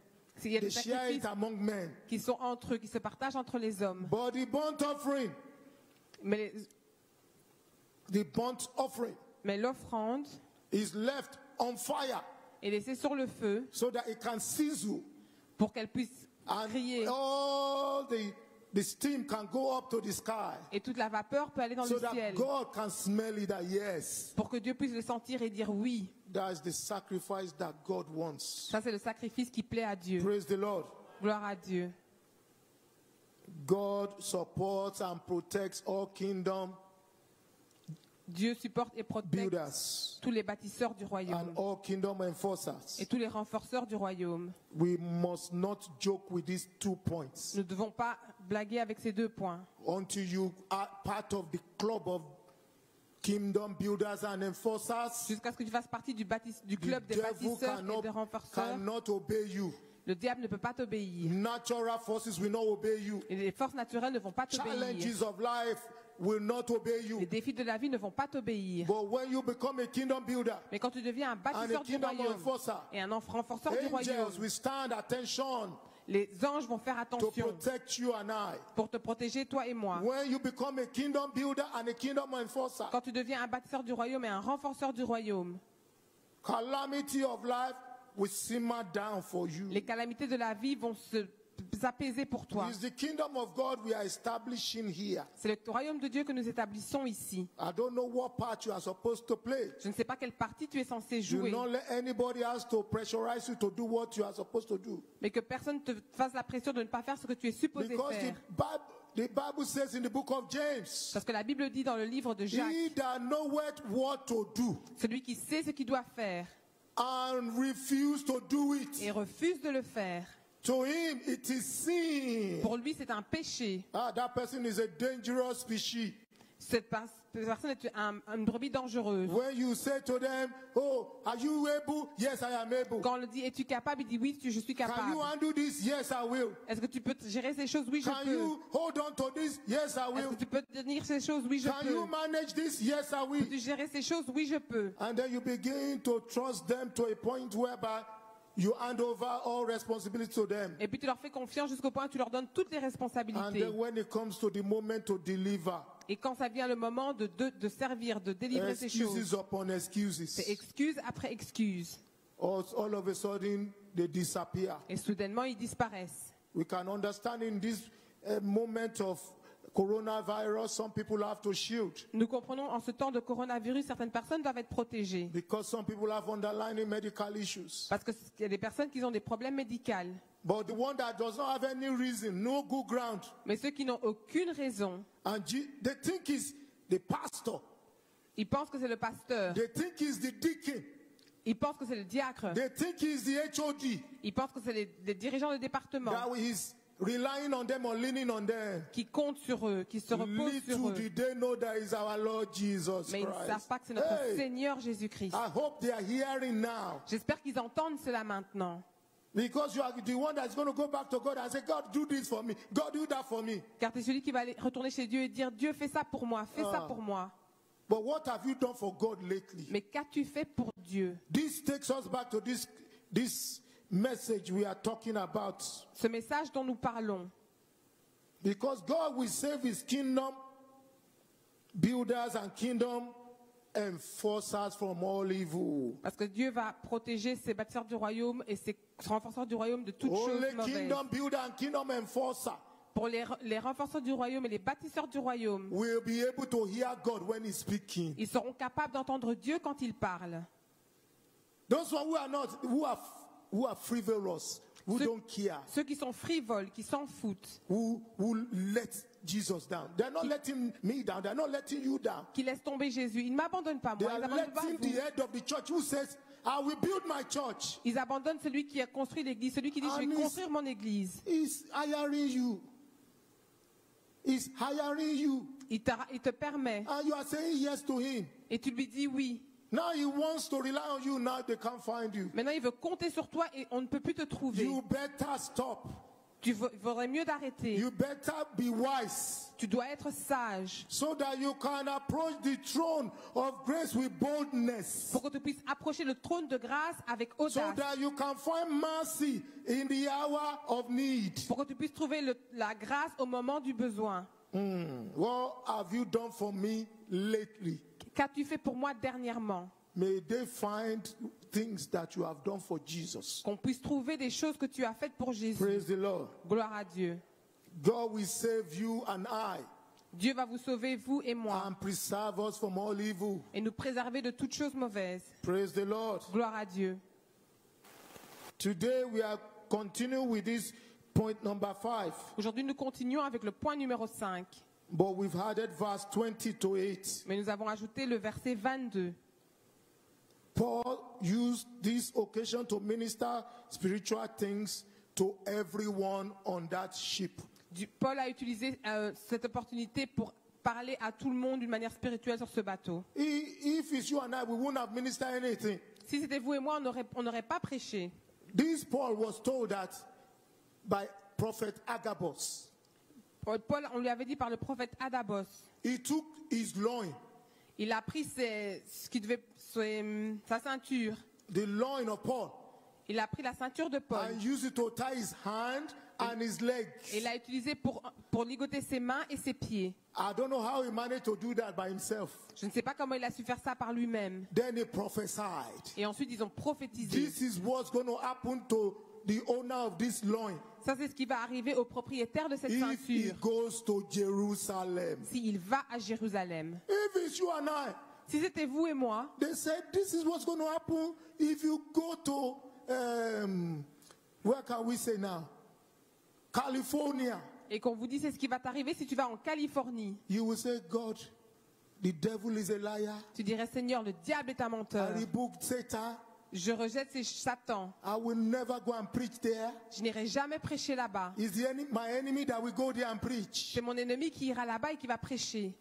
Il y a They des share it sacrifices among men. qui sont entre eux, qui se partagent entre les hommes. But Mais l'offrande is left on fire est laissée sur le feu so that it can sizzle pour qu'elle puisse and crier. all the steam can go up to the sky Et toute la vapeur peut aller dans so le that ciel. God can smell it that yes, Pour que Dieu puisse le sentir et dire oui. that is the sacrifice that God wants. Ça, c'est le sacrifice qui plaît à Dieu. Praise the Lord. Gloire à Dieu. God supports and protects all kingdom Dieu supporte et protège builders tous les bâtisseurs du and royaume all kingdom enforcers. et tous les renforceurs du royaume. We must not joke with these 2 points. Nous ne devons pas blaguer avec ces 2 points. Until you are part of the club of kingdom builders and enforcers, Jusqu'à ce que tu fasses partie du the club des devil bâtisseurs et des renforceurs, cannot obey you. le diable ne peut pas t'obéir. Natural forces will not obey you. Et les forces naturelles ne vont pas t'obéir. Challenges of life will not obey Les you. défis de la vie ne vont pas t'obéir. But when you become a kingdom builder Mais quand tu deviens un and a bâtisseur du kingdom royaume enforcer, et un renforceur du royaume, angels will stand attention les anges vont faire to attention protect you and I. pour te protéger, toi et moi. When you become a kingdom builder and a kingdom enforcer, Quand tu deviens un bâtisseur du royaume et un renforceur du royaume, calamity of life will simmer down for you. les calamités de la vie vont s'apaiser pour toi. It's the kingdom of God we are establishing here. C'est le royaume de Dieu que nous établissons ici. I don't know what part you are supposed to play. Je ne sais pas quelle partie tu es censé You jouer, not let anybody else to pressurize you to do what you are supposed to do. mais que personne ne te fasse la pression de ne pas faire ce que tu es supposé Because faire. the Bible says in the book of James, Parce que la Bible dit dans le livre de Jacques, he that knoweth what to do celui qui sait ce qu'il doit faire and refuse to do it, et refuse de le faire, to him it is sin. pour lui c'est un péché. That person is a dangerous species. Cette personne est une brebis dangereuse. When you say to them, oh, are you able? Yes, I am able. Quand on le dit, es-tu capable? Il dit oui, je suis Can capable. you handle this? Yes, I will. Est-ce que tu peux gérer ces choses? Oui, je Can peux. you hold on to this? Yes, I Est-ce will. que tu peux tenir ces choses? Oui, je Can you peux. manage this? Yes, I will. Peux-tu gérer ces choses? Oui, je peux. And then you begin to trust them to a point whereby you hand over all responsibility to them. Et puis tu leur fais confiance jusqu'au point où tu leur donnes toutes les And responsabilités. then when it comes to the moment to deliver, Et quand ça vient le moment de servir, de délivrer ces choses, excuses upon c'est excuses. excuse après excuse. All of a sudden, they disappear. Et soudainement, ils disparaissent. We can understand in this moment of coronavirus, some people have to shield Nous comprenons en ce temps de coronavirus, certaines personnes doivent être protégées. because some people have underlying medical issues. Parce qu'il y a des personnes qui ont des problèmes médicaux. But the one that does not have any reason, no good ground, Mais ceux qui n'ont aucune raison, and they think it's the pastor, ils pensent que c'est le pasteur, they think it's the deacon, ils pensent que c'est le diacre, they think it's the HOD, ils pensent que c'est les dirigeants de département that he's relying on them or leaning on them. qui comptent sur eux, qui se reposent sur Little eux. did they know that is our Lord Jesus Mais ils ne Christ. savent pas que c'est notre Hey, Seigneur Jésus-Christ. I hope they are hearing now. J'espère qu'ils entendent cela maintenant. Because you are the one that's going to go back to God and say, God, do this for me. God, do that for me. Car tu es celui qui va aller retourner chez Dieu et dire, Dieu, fais ça pour moi, fais ça pour moi. But what have you done for God lately? Mais qu'as-tu fait pour Dieu? This takes us back to this message we are talking about. Ce message dont nous parlons. Because God will save his kingdom builders and kingdom enforcers from all evil. Parce que Dieu va protéger ses bâtisseurs du royaume et ses renforceurs du royaume de toutes choses Only mauvaises. kingdom builder and kingdom enforcer Pour les renforceurs du royaume et les bâtisseurs du royaume, will be able to hear God when he's speaking. ils seront capables d'entendre Dieu quand il parle. Those one who are not, who are frivolous, who don't care, Ceux qui sont frivoles, qui s'en foutent, who let Jesus down. They're not letting me down. They're not letting you down. qui laissent tomber Jésus. Ils ne m'abandonnent pas, They moi. Ils are abandonnent pas letting vous. the head of the church who says, I will build my church. Ils abandonnent celui qui a construit l'église, celui qui dit, je vais And construire mon église. He's hiring you. He's hiring you. Il te permet. And you are saying yes to him. Et tu lui dis oui. Now he wants to rely on you. Now they can't find you. Maintenant, il veut compter sur toi et on ne peut plus te trouver. You better stop. Il vaudrait mieux d'arrêter. You better be wise Tu dois être sage so that you can approach the throne of grace with boldness. pour que tu puisses approcher le trône de grâce avec So audace. that you can find mercy in the hour of need. Pour que tu puisses trouver la grâce au moment du besoin. What have you done for me lately? Qu'as-tu fait pour moi dernièrement? May they find things that you have done for Jesus. Qu'on puisse trouver des choses que tu as faites pour Jésus. Praise the Lord. Gloire à Dieu. God will save you and I Dieu va vous sauver, vous et moi, and preserve us from all evil. et nous préserver de toutes choses mauvaises. Praise the Lord. Gloire à Dieu. Today we are continuing with this point number 5. Aujourd'hui, nous continuons avec le point numéro 5. But we've added verse 20 to 8. Mais nous avons ajouté le verset 22. Paul used this occasion to minister spiritual things to everyone on that ship. Paul a utilisé cette opportunité pour parler à tout le monde d'une manière spirituelle sur ce bateau. If it's you and I, we wouldn't have ministered anything. Si c'était vous et moi, on n'aurait pas prêché. This Paul was told that by prophet Agabus. Paul, on lui avait dit par le prophète Adabos. He took his loin, Il a pris sa ceinture. the loin of Paul, Il a pris la ceinture de Paul. and used it to tie his hand and his legs. Et l'a utilisé pour ligoter ses mains et ses pieds. I don't know how he managed to do that by himself. Je ne sais pas comment il a su faire ça par lui-même. Then he prophesied. Et ensuite, ils ont prophétisé. This is what's going to happen to the owner of this loin Ça, c'est ce qui va arriver au propriétaire de cette if he ceinture goes to Jerusalem. s'il va à Jérusalem. If it's you and I, Si c'était vous et moi, they said this is what's going to happen if you go to, where can we say now? California. et qu'on vous dit c'est ce qui va t'arriver si tu vas en Californie, You will say, God, the devil is a liar. tu dirais Seigneur, le diable est un menteur. I rebuke Satan. Je rejette ces Satan. I will never go and preach there. Je n'irai jamais prêcher là-bas. It's my enemy that will go there and preach. C'est mon ennemi qui ira là-bas et qui va prêcher.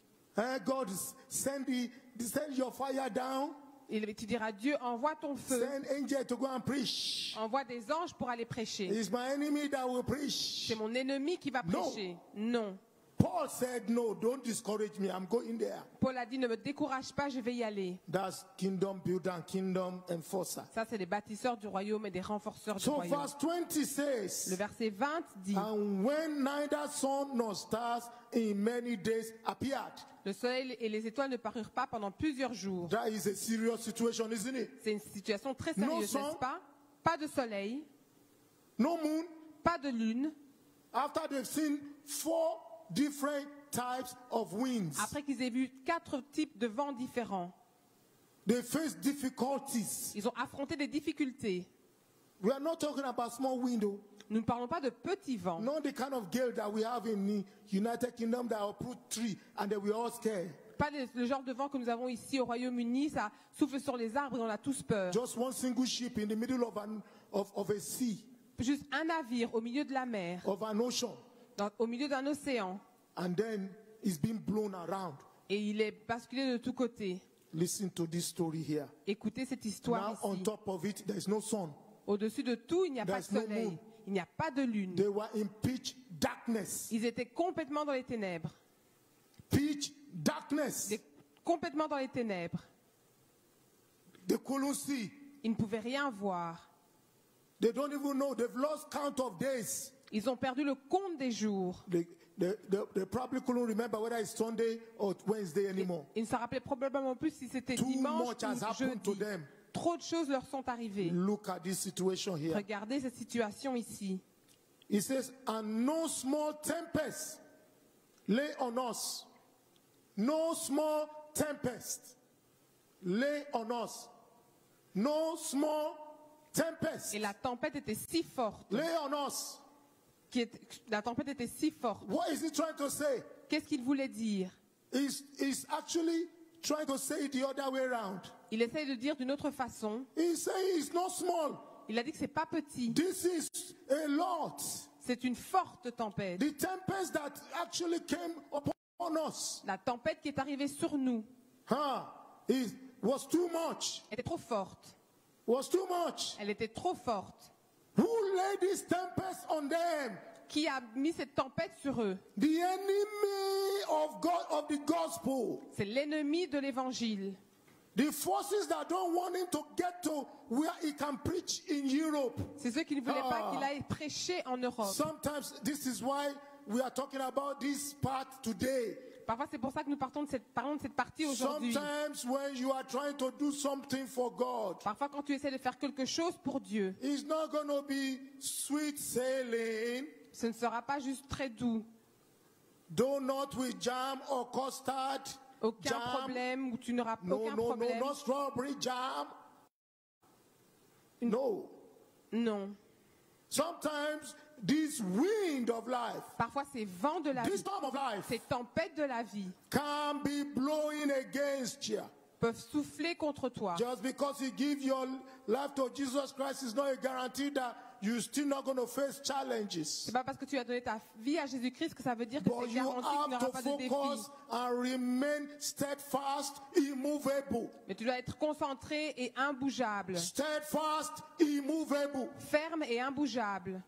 God, send your fire down. Et tu diras Dieu, envoie ton feu. Send angel to go and preach. Envoie des anges pour aller prêcher. It's my enemy that will preach. C'est mon ennemi qui va prêcher. Non. Paul said, no, don't discourage me. I'm going there. Paul a dit, ne me décourage pas, je vais y aller. That's kingdom builder and kingdom enforcer. Ça, c'est les bâtisseurs du royaume et des renforceurs du So royaume. verse 20 Le says, verset 20 dit, and when neither sun nor stars in many days appeared. le soleil et les étoiles ne parurent pas pendant plusieurs jours. That is a serious situation, isn't it? C'est une situation très No sérieuse, sun. n'est-ce pas? Pas de soleil, No moon. pas de lune. After they've seen 4 different types of winds, Après qu'ils aient vu 4 types de vents différents, they face difficulties. ils ont affronté des difficultés. We are not talking about small window. Nous ne parlons pas de petits vents. Not the kind of gale that we have in the United Kingdom that uproot tree and then we all scared. Pas le genre de vent que nous avons ici au Royaume-Uni, ça souffle sur les arbres et on a tous peur. Just one single ship in the middle of a sea, Juste un navire au milieu de la mer, of an ocean, au milieu d'un océan, and then it's being blown around. et il est basculé de tous côtés. Listen to this story here. Écoutez cette histoire Now on ici. top of it, there is no sun. Au-dessus de tout, il n'y a pas de There's no soleil. moon. Il n'y a pas de lune. They were in pitch darkness. Ils étaient complètement dans les ténèbres. Pitch darkness. Complètement dans les ténèbres. They couldn't see. Ils ne pouvaient rien voir. They don't even know. They've lost count of days. Ils ont perdu le compte des jours. They probably couldn't remember whether it's Sunday or Wednesday anymore. Ils ne se rappelaient probablement plus si c'était Too dimanche much has ou happened to jeudi. them. Trop de choses leur sont arrivées. Look at this situation here. Regardez cette situation ici. It says, and no small tempest lay on us. No small tempest lay on us. No small tempest Et la tempête était si forte. lay on us. La tempête était si forte. What is he trying to say? Qu'est-ce qu'il voulait dire? He's actually trying to say it the other way around. Il essaye de dire d'une autre façon. He's saying it's not small. Il a dit que c'est pas petit. This is a lot. C'est une forte tempête. The tempest that actually came upon us La tempête qui est arrivée sur nous it was too much. était trop forte. Was too much. Elle était trop forte. Who laid this tempest on them? Qui a mis cette tempête sur eux? The enemy of God, of the gospel. C'est l'ennemi de l'évangile. The forces that don't want him to get to where he can preach in Europe. C'est ceux qui ne voulaient pas qu'il aille prêcher en Europe. Sometimes this is why we are talking about this part today. Parfois, c'est pour ça que nous parlons de cette partie aujourd'hui. Sometimes when you are trying to do something for God, Parfois, quand tu essaies de faire quelque chose pour Dieu, it's not going to be sweet sailing. ce ne sera pas juste très doux. Donut with jam or custard. Aucun jam. problème, ou tu n'auras aucun No, problème. not strawberry jam. No. Non. Sometimes this wind of life, Parfois, ces vents de la this vie, storm of life, ces tempêtes de la vie can be blowing against you. peuvent souffler contre toi. Just because you give your life to Jesus Christ is not a guarantee that you're still not going to face challenges. C'est pas parce que tu as donné ta vie à Jésus-Christ que ça veut dire que But c'est you garanti qu'il n'y have aura to pas de défi. focus and remain steadfast, immovable. Mais tu dois être concentré et imbougeable. Steadfast, immovable. Ferme et imbougeable.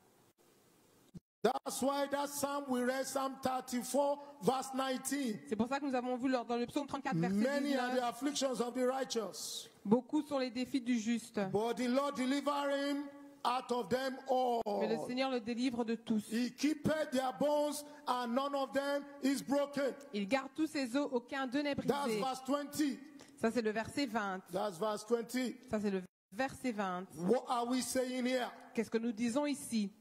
That's why that psalm we read, Psalm 34, verse 19. C'est pour ça que nous avons vu dans le psaume 34, verset Many are the 19. afflictions of the righteous, Beaucoup sont les défis du juste. but the Lord deliver him out of them all. Mais le Seigneur le délivre de tous. He keepeth their bones, and none of them is broken. Il garde tous ses os, aucun d'eux n'est That's brisé. verse 20. Ça c'est le verset 20. That's verse 20. Ça c'est le verset 20. What are we saying here? Qu'est-ce que nous disons ici?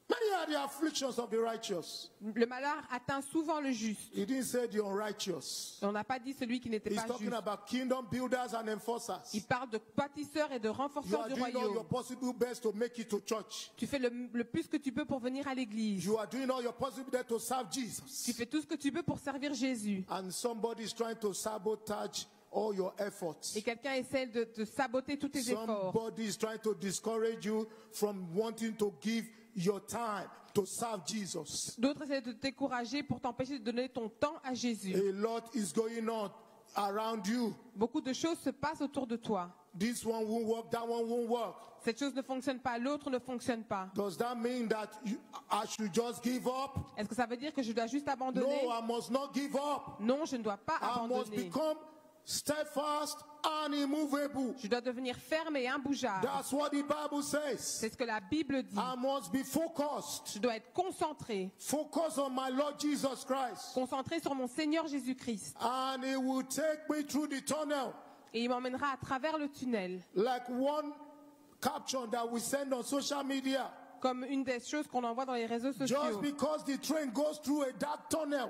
Many are the afflictions of the righteous. Le malheur atteint souvent le juste. He didn't say the unrighteous. On n'a pas dit celui qui n'était He's pas talking juste. about kingdom builders and enforcers. Il parle de bâtisseurs et de You renforceurs are du doing all your royaume. possible best to make it to church. Tu fais le plus que tu peux pour venir à l'église. You are doing all your possible best to serve Tu Jesus. fais tout ce que tu peux pour servir Jésus. And somebody is trying to sabotage all your efforts. Et quelqu'un essaie de saboter tous tes efforts. Somebody is trying to discourage you from wanting to give your time to serve Jesus. D'autres essaient de te décourager pour t'empêcher de donner ton temps à Jésus. A lot is going on around you. Beaucoup de choses se passent autour de toi. This one won't work, that one won't work. Cette chose ne fonctionne pas, l'autre ne fonctionne pas. Does that mean that I should just give up? Est-ce que ça veut dire que je dois juste abandonner? No, I must not give up. Non, je ne dois pas I must abandonner. become steadfast and immovable. Je dois devenir ferme et imbougeable. That's what the Bible says. C'est ce que la Bible dit. I must be focused. Je dois être concentré. Focus on my Lord Jesus Christ. Concentré sur mon Seigneur Jésus-Christ. And He will take me through the tunnel. Et il m'emmènera à travers le tunnel. Like one caption that we send on social media. Comme une des choses qu'on envoie dans les réseaux Just sociaux. because the train goes through a dark tunnel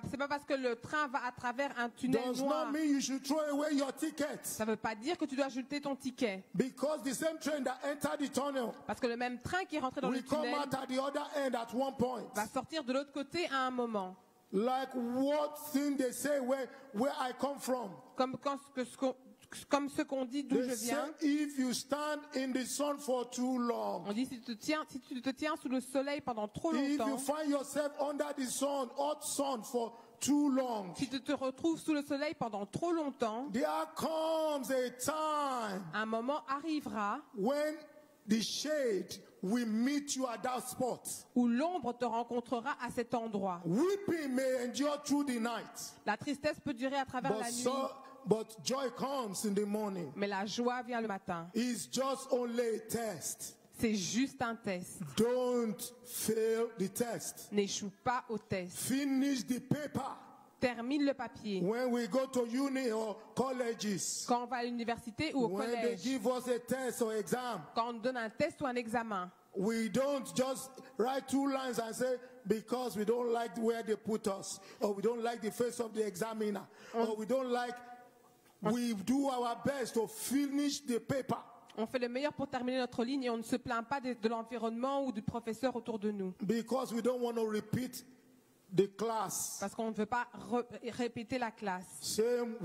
C'est pas parce que le train va à travers un tunnel does noir. not mean you should throw away your ticket. Ça veut pas dire que tu dois jeter ton ticket. Because the same train that entered the tunnel Parce que le même train qui est rentré dans le will come tunnel out at the other end at one point. va sortir de l'autre côté à un moment. Like what thing they say where I come from. Comme ce qu'on dit d'où They je say viens. if you stand in the sun for too long, On dit si tu te tiens sous le soleil pendant trop if longtemps, you find yourself under the sun, hot sun for too long, si tu te retrouves sous le soleil pendant trop longtemps, there comes a time un moment arrivera when the shade will meet you at that spot. où l'ombre te rencontrera à cet endroit. Weeping may endure through the night, La tristesse peut durer à travers la nuit, but joy comes in the morning. mais la joie vient le matin. It's just only a test. C'est juste un test. Don't fail the test. N'échoue pas au test. Finish the paper. Termine le papier. When we go to uni or colleges, Quand on va à l'université ou au when they collège, give us a test or exam, quand on donne un test ou un examen, we don't just write 2 lines and say, because we don't like where they put us, or we don't like the face of the examiner, or we don't like, we do our best to finish the paper. On fait le meilleur pour terminer notre ligne et on ne se plaint pas de l'environnement ou du professeur autour de nous. because we don't want to repeat the class. Parce qu'on ne veut pas répéter la classe. Same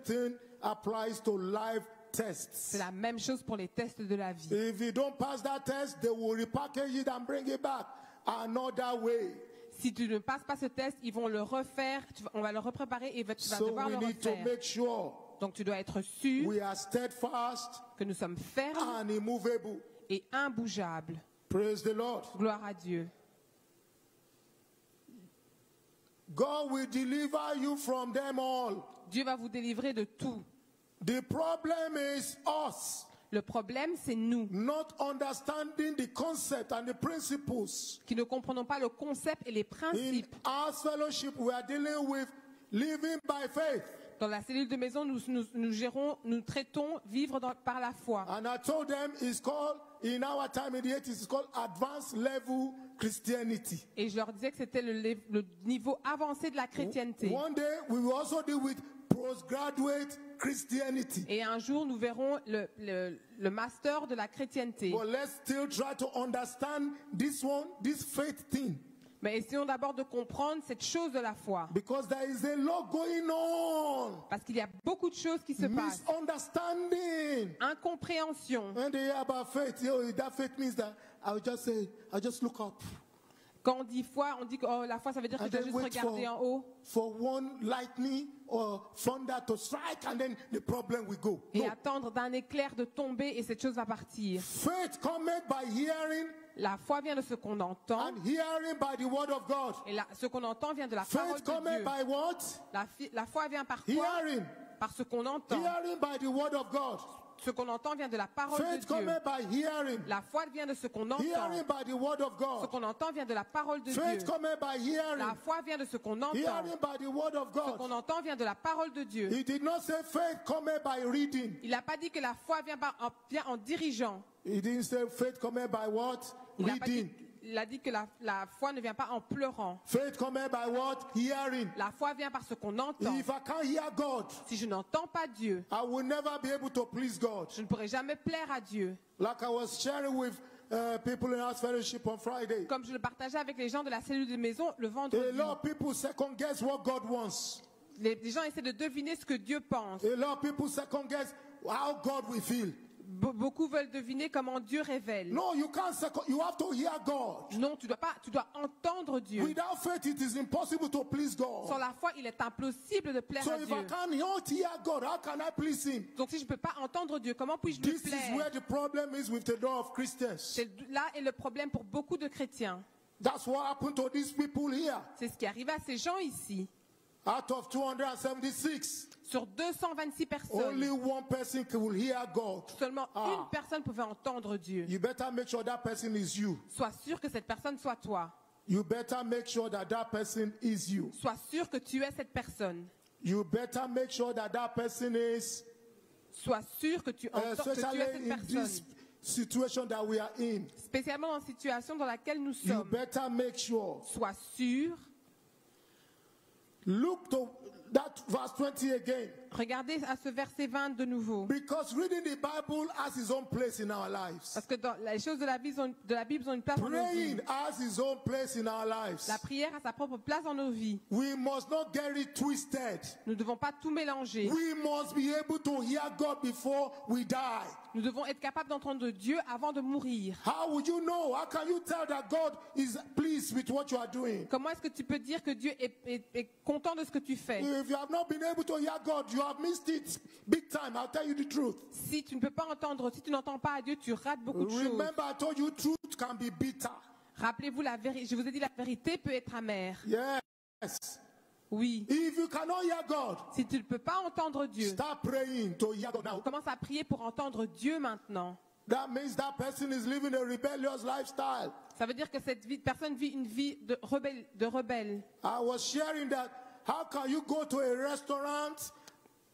thing applies to live tests. C'est la même chose pour les tests de la vie. If you don't pass that test, they will repackage it and bring it back another way. Si tu ne passes pas ce test, ils vont le refaire, on va le repréparer et tu vas So devoir we le need to refaire. make sure Donc tu dois être sûr we are steadfast que nous sommes fermes and immovable. et imbougeables. Praise the Lord. Gloire à Dieu. God will deliver you from them all. Dieu va vous délivrer de tout. The problem is us Le problème, c'est nous not understanding the concept and the principles. qui ne comprenons pas le concept et les In principes. our fellowship, we are dealing with living by faith. Dans la cellule de maison, nous traitons vivre par la foi. And I told them it's called, in our time in the 80s, it's called advanced level Christianity. Et je leur disais que c'était le niveau avancé de la chrétienté. One day, we will also deal with postgraduate Christianity. Et un jour, nous verrons le master de la chrétienté. But let's still try to understand this one, this faith thing. Mais essayons d'abord de comprendre cette chose de la foi. Because there is a lot going on. Parce qu'il y a beaucoup de choses qui se passent. Misunderstanding. Incompréhension. When they hear about faith, that faith means that I'll just look up. Quand on dit foi, on dit que la foi, ça veut dire que And je dois then juste wait regarder en haut. for one lightning or thunder to strike, and then the problem will go. Et No. attendre d'un éclair de tomber et cette chose va partir. Faith cometh by hearing, La foi vient de ce qu'on entend. and hearing by the word of God. Et ce qu'on entend vient de la parole Faith de cometh Dieu. by what? La foi vient par quoi? Hearing. Par ce qu'on entend. Hearing by the word of God. Ce qu'on entend vient de la parole de Faith Dieu. cometh by hearing. La foi vient de ce qu'on entend. Hearing by the word of Ce God. qu'on entend vient de la parole de Faith Dieu. cometh by hearing. La foi vient de ce qu'on entend. Hearing by the word of Ce qu'on God. entend vient de la parole de Dieu. He did not say faith cometh by reading. Il n'a pas dit que la foi vient en dirigeant. He didn't say faith cometh by what? Il a, pas Reading. dit, il a dit que la foi ne vient pas en pleurant. Faith cometh by what? Hearing. La foi vient par ce qu'on entend. If I can't hear God, Si je n'entends pas Dieu, I will never be able to please God. je ne pourrai jamais plaire à Dieu. Like I was sharing with people in our fellowship on Friday. Comme je le partageais avec les gens de la cellule de maison le A vendredi. lot of people second guess what God wants. Les gens essaient de deviner ce que Dieu pense. A lot of people second guess how God will feel. Beaucoup veulent deviner comment Dieu révèle. No, you can't second. You have to hear God. Non, tu dois entendre Dieu. Without faith, it is impossible to please Sans God. la foi, il est impossible de plaire So à if Dieu. I can't hear God, how can I please Him? Donc si je ne peux pas entendre Dieu, comment puis-je lui This is where plaire? the problem is with a lot of Christians. Là est le problème pour beaucoup de chrétiens. That's what happened to these people here. C'est ce qui arrive à ces gens ici. Out of 276, Sur 226 only personnes, one person will hear God. seulement Ah. une personne pouvait entendre Dieu. You better make sure that person is you. Sois sûr que cette personne soit toi. You better make sure that that person is you. Sois sûr que tu es cette personne. You better make sure that that person is, Sois sûr que tu es cette especially in this personne. situation that we are in. Spécialement dans la situation dans laquelle nous You sommes. better make sure. Sois sûr. Look to that verse 20 again. Regardez à ce verset 20 de nouveau. Because reading the Bible has its own place in our lives. Parce que les choses de la Bible ont une place dans nos vies. Praying has its own place in our lives. La prière a sa propre place dans nos vies. We must not get it twisted. Nous ne devons pas tout mélanger. We must be able to hear God before we die. Nous devons être capables d'entendre Dieu avant de mourir. How would you know? How can you tell that God is pleased with what you are doing? Comment est-ce que tu peux dire que Dieu est content de ce que tu fais? If you have not been able to hear God, you have missed it big time. I'll tell you the truth. Si tu ne peux pas entendre, si tu n'entends pas à Dieu, tu rates beaucoup de choses. Remember, I told you truth can be bitter. Rappelez-vous, je vous ai dit, la vérité peut être amère. Yes. Oui. If you cannot hear God, Si tu ne peux pas entendre Dieu, start praying to hear God now. commence à prier pour entendre Dieu maintenant. That means that person is living a rebellious lifestyle. Ça veut dire que cette personne vit une vie de rebelle. I was sharing that. How can you go to a restaurant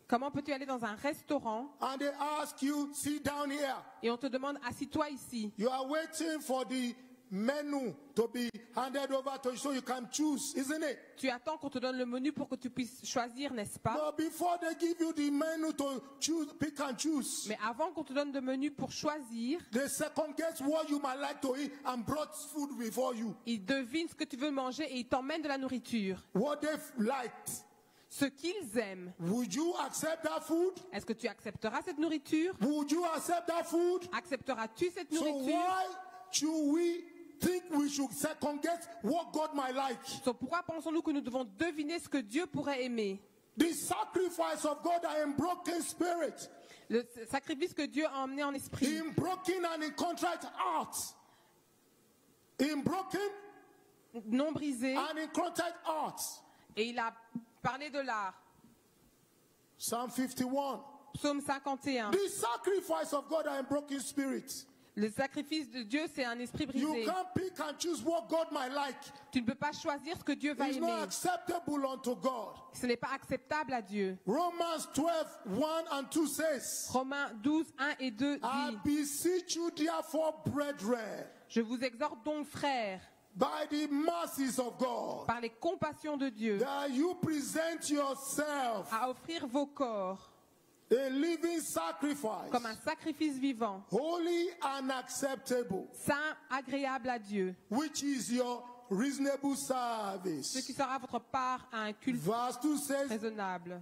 Comment peux-tu aller dans un restaurant and they ask you, sit down here? et on te demande, assis-toi ici. You are waiting for the menu to be handed over to you so you can choose, isn't it? Tu attends qu'on te donne le menu pour que tu puisses choisir, n'est-ce pas? But before they give you the menu to choose, pick and choose, Mais avant qu'on te donne le menu pour choisir, they second guess what you might like to eat and brought food before you. ils devinent ce que tu veux manger et ils t'emmènent de la nourriture. What they've liked. Ce qu'ils aiment. Would you accept that food? Est-ce que tu accepteras cette nourriture? Would you accept that food? Accepteras-tu cette So nourriture? why should we think we should second guess what God might like? So, pourquoi pensons-nous que nous devons deviner ce que Dieu pourrait aimer? The sacrifice of God are in broken spirit, Le sacrifice que Dieu a emmené en esprit. in broken and in contrite heart, in broken Non brisé. and in contrite heart. Et il a parlé de l'art. Psalm 51. Psaume 51. The sacrifice of God are in broken spirit. Le sacrifice de Dieu, c'est un esprit You brisé. can't pick and choose what God might like. Tu ne peux pas choisir ce que Dieu va It's aimer. not acceptable unto God. Ce n'est pas acceptable à Dieu. Romans 12, 1 and 2 says, Romains 12, 1 et 2 I dit: beseech you therefore, brethren, Je vous exhorte donc, frères, by the mercies of God, par les compassions de Dieu, that you present yourself à offrir vos corps a living sacrifice, comme un sacrifice vivant, holy and acceptable, saint, agréable à Dieu, which is your reasonable service. ce qui sera votre part à un culte Verse 2 says, raisonnable.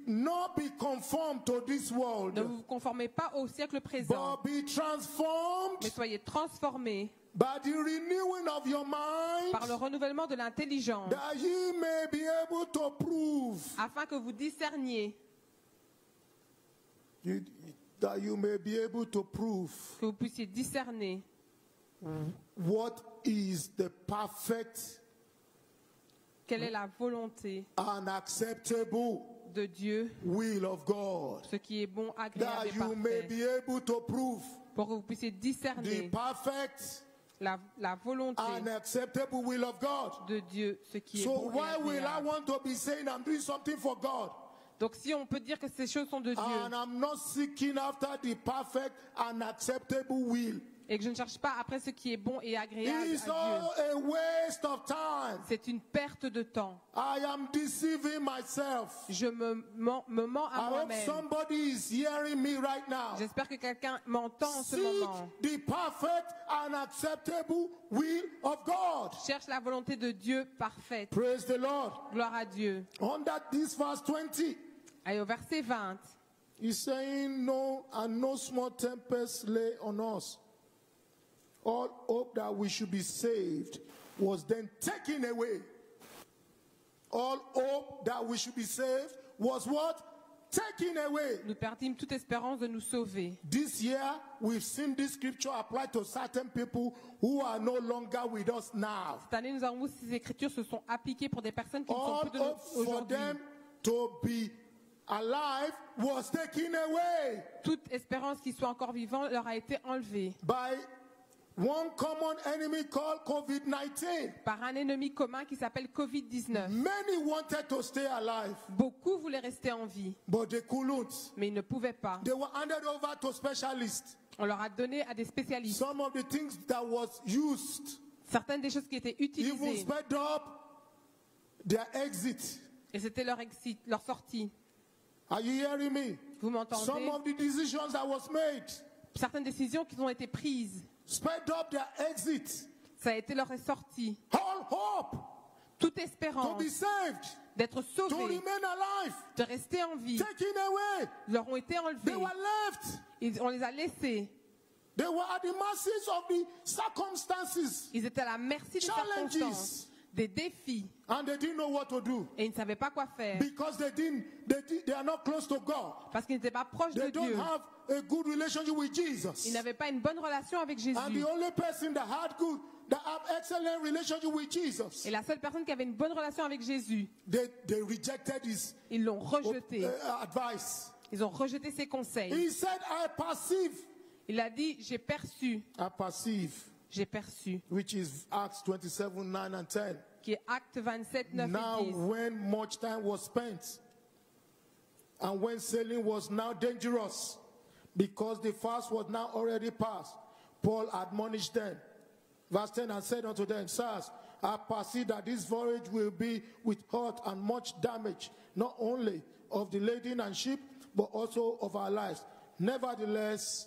not be conformed to this world, Ne vous conformez pas au siècle présent, but be transformed mais soyez transformés by the renewing of your mind, par le renouvellement de l'intelligence, that ye may be able to prove, afin que vous discerniez, that you may be able to prove que vous puissiez discerner what is the perfect quelle est la volonté and acceptable de Dieu, will of God, ce qui est bon, agréable that et you may parfait, be able to prove pour que vous puissiez the discerner perfect la volonté and acceptable will of God. de Dieu, ce qui est So bon et why will I agréable. want to be saying I'm doing something for God Donc si on peut dire que ces choses sont de Dieu and I'm not seeking after the perfect and acceptable will? et que je ne cherche pas après ce qui est bon et agréable It's à Dieu, all a waste of time. c'est une perte de temps. I am deceiving myself. Je me mens à I hope moi-même. somebody is hearing me right now. J'espère que quelqu'un m'entend en ce Seek moment. the perfect and acceptable will of God. Cherche la volonté de Dieu parfaite. Praise the Lord. Gloire à Dieu. Under this verse 20, Allez, au verset 20. he's saying, no, and no small tempest lay on us. All hope that we should be saved was then taken away. All hope that we should be saved was what? Taken away. Nous perdîmes toute espérance de nous sauver. This year, we've seen this scripture applied to certain people who are no longer with us now. Cette année, nous avons vu ces écritures se sont appliquées pour des personnes qui ne sont All plus de nous hope for aujourd'hui. them to be alive was taken away Toute espérance qu'ils soient encore vivants leur a été enlevée by one common enemy called COVID-19. par un ennemi commun qui s'appelle Covid-19. Many wanted to stay alive, Beaucoup voulaient rester en vie, but they couldn't. mais ils ne pouvaient pas. They were handed over to specialists. On leur a donné à des spécialistes. Some of the things that was used Certaines des choses qui étaient even utilisées, sped up their exit. et c'était leur exit, leur sortie. Are you hearing me? Vous Some m'entendez? of the decisions that was made Certaines décisions qui ont été prises, sped up their exit. ça a été leur sortie. All hope Toute to espérance be saved, d'être to sauvés, remain alive, de rester en vie, taken away. leur ont été They enlevés. were left. On les a laissés. They were at the mercies of the circumstances, Ils étaient à la merci des Challenges. circonstances, des défis, and they didn't know what to do et ils ne savaient pas quoi faire because they are not close to God. parce qu'ils n'étaient pas proches de They don't Dieu. have a good relationship with Ils Jesus. n'avaient pas une bonne relation avec And Jésus. the only person that have excellent relationship with Jesus, Et la seule personne qui avait une bonne relation avec Jésus, they rejected his ils l'ont rejeté. advice. Ils ont rejeté ses conseils. He said, I perceive. Il a dit, j'ai perçu, J'ai perçu, which is Acts 27, 9 and 10. qui est Acte 27, 9 Now, et 10. when much time was spent, and when sailing was now dangerous, because the fast was now already past, Paul admonished them Verse 10, and said unto them, Sirs, I perceive that this voyage will be with hurt and much damage, not only of the lading and ship, but also of our lives. Nevertheless,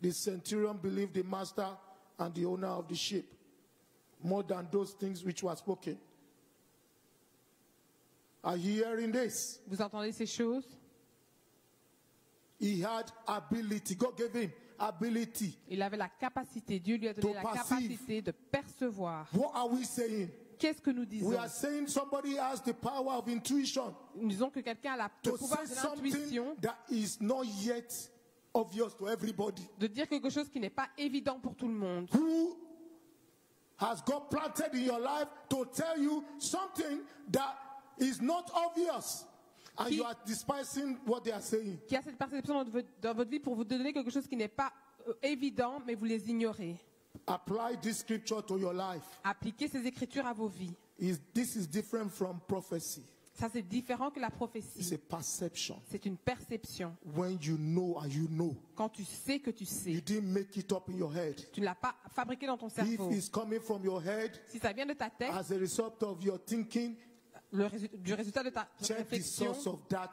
the centurion believed the master and the owner of the ship more than those things which were spoken. Are you hearing this? Vous entendez ces choses? He had ability. God gave him ability. Il avait la capacité, Dieu lui a donné la capacité de percevoir. What are we saying? Qu'est-ce que nous disons? We are saying somebody has the power of intuition Nous disons que quelqu'un a le to pouvoir say de something l'intuition, that is not yet obvious to everybody. de dire quelque chose qui n'est pas évident pour tout le monde. Who has God planted in your life to tell you something that is not obvious, and Qui- you are despising what they are saying? Qui a cette perception dans votre vie pour vous donner quelque chose qui n'est pas évident, mais vous les ignorez. Apply this scripture to your life. Appliquez ces écritures à vos vies. This is different from prophecy. Ça, c'est différent que la It's prophétie. a perception. C'est une perception. When you know and you know, Quand tu sais que tu you sais, didn't make it up in your head. tu ne l'as pas fabriqué dans ton If cerveau. it's coming from your head Si ça vient de ta tête, as a result of your thinking, du résultat de ta check the réflexion, source of that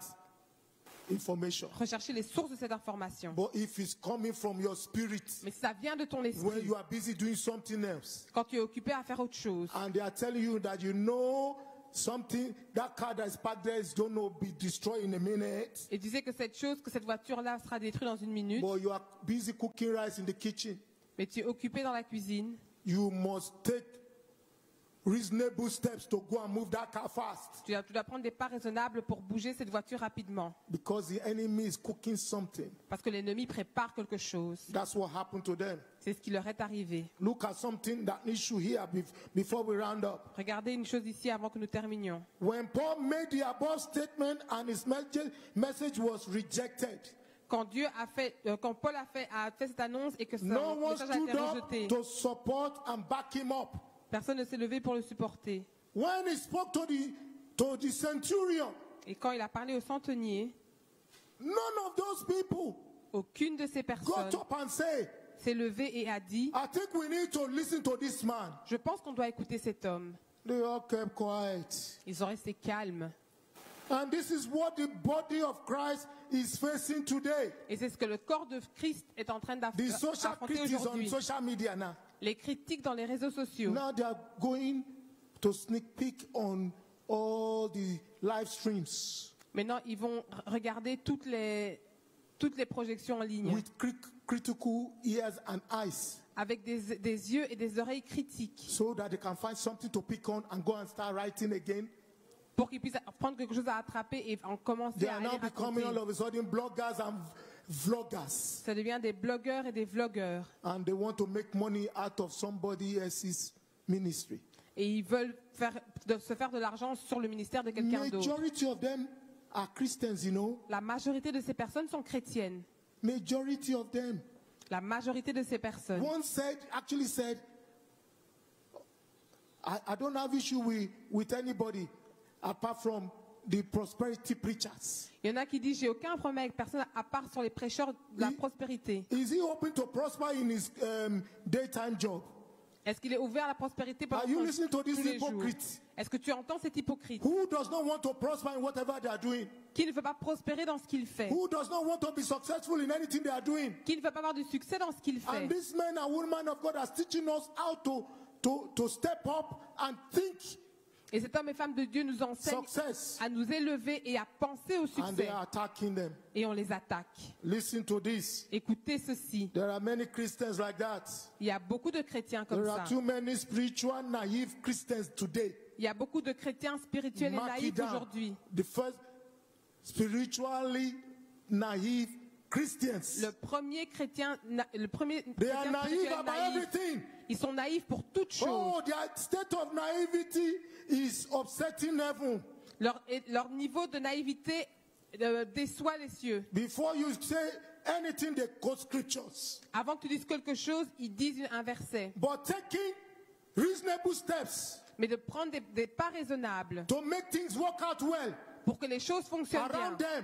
information. recherchez les sources de cette information. But if it's coming from your spirit, Mais si ça vient de ton when esprit, you are busy doing something else, quand tu es occupé à faire autre chose, and they are telling you that you know something, that car that is parked there is going to be destroyed in a minute, et tu sais que cette voiture-là sera détruite dans une minute, but you are busy cooking rice in the kitchen, mais tu es occupé dans la cuisine, you must take reasonable steps to go and move that car fast, tu dois prendre des pas raisonnables pour bouger cette voiture rapidement. because the enemy is cooking something. Parce que l'ennemi prépare quelque chose. That's what happened to them. C'est ce qui leur est arrivé. Look at something that needs to hear before we round up. Regardez une chose ici avant que nous terminions. When Paul made the above statement and his message was rejected, Quand Paul a fait cette annonce et que son no one message a été stood up rejeté, to support and back him up. personne ne s'est levé pour le supporter. When he spoke to the centurion, Et quand il a parlé au centenier, none of those people aucune de ces personnes got up and said, s'est levée et a dit, I think we need to listen to this man. je pense qu'on doit écouter cet homme. They all kept quiet. Ils sont restés calmes. And this is what the body of Christ is facing today. Et c'est ce que le corps de Christ est en train The social d'affronter critics on aujourd'hui. social media now. Les critiques dans les réseaux sociaux. Now they are going to sneak peek on all the live streams Maintenant, ils vont regarder toutes les projections en ligne with critical ears and eyes, avec des yeux et des oreilles critiques so that they can find something to pick on and go and start writing again. pour qu'ils puissent prendre quelque chose à attraper et en commencer They à are aller now becoming all raconter. of a sudden bloggers and vloggers, Ça devient des blogueurs et des vlogueurs. and they want to make money out of somebody else's ministry. Et ils veulent se faire de l'argent sur le ministère de quelqu'un d'autre. Majority of them are Christians, you know. La majorité de ces personnes sont chrétiennes. Majority of them. La majorité de ces personnes. One actually said, I don't have issue with anybody apart from the prosperity preachers. Il y en a qui disent, j'ai aucun problème avec personne à part sur les prêcheurs de la prospérité. Is he hoping to prosper in his daytime job? Est-ce qu'il est ouvert à la prospérité Are you listening to tous this les jours? hypocrite Est-ce que tu entends cet hypocrite who does not want to prosper in whatever they are doing? qui ne veut pas prospérer dans ce qu'il fait, Who does not want to be successful in anything they are doing? qui ne veut pas avoir du succès dans ce qu'il fait? And this man and woman of God are teaching us how to step up and think Et cet homme et femme de Dieu nous enseigne success. à nous élever et à penser au And they succès. are attacking them. Et on les attaque. Listen to this. Écoutez ceci. There are many Christians like that. Il y a beaucoup de chrétiens comme There ça. are too many spiritual naive Christians today. Il y a beaucoup de chrétiens spirituels et Mark it naïfs down. aujourd'hui. The first spiritually naive Christians. Le premier chrétien They are naive spirituel about naïf, everything. ils sont naïfs pour toutes choses. Oh, their state of naivety is upsetting heaven. Leur niveau de naïveté déçoit les cieux. Before you say anything, they quote scriptures. Avant que tu dises quelque chose, ils disent un verset. But taking reasonable steps Mais de prendre des pas raisonnables to make things work out well pour que les choses fonctionnent bien around them,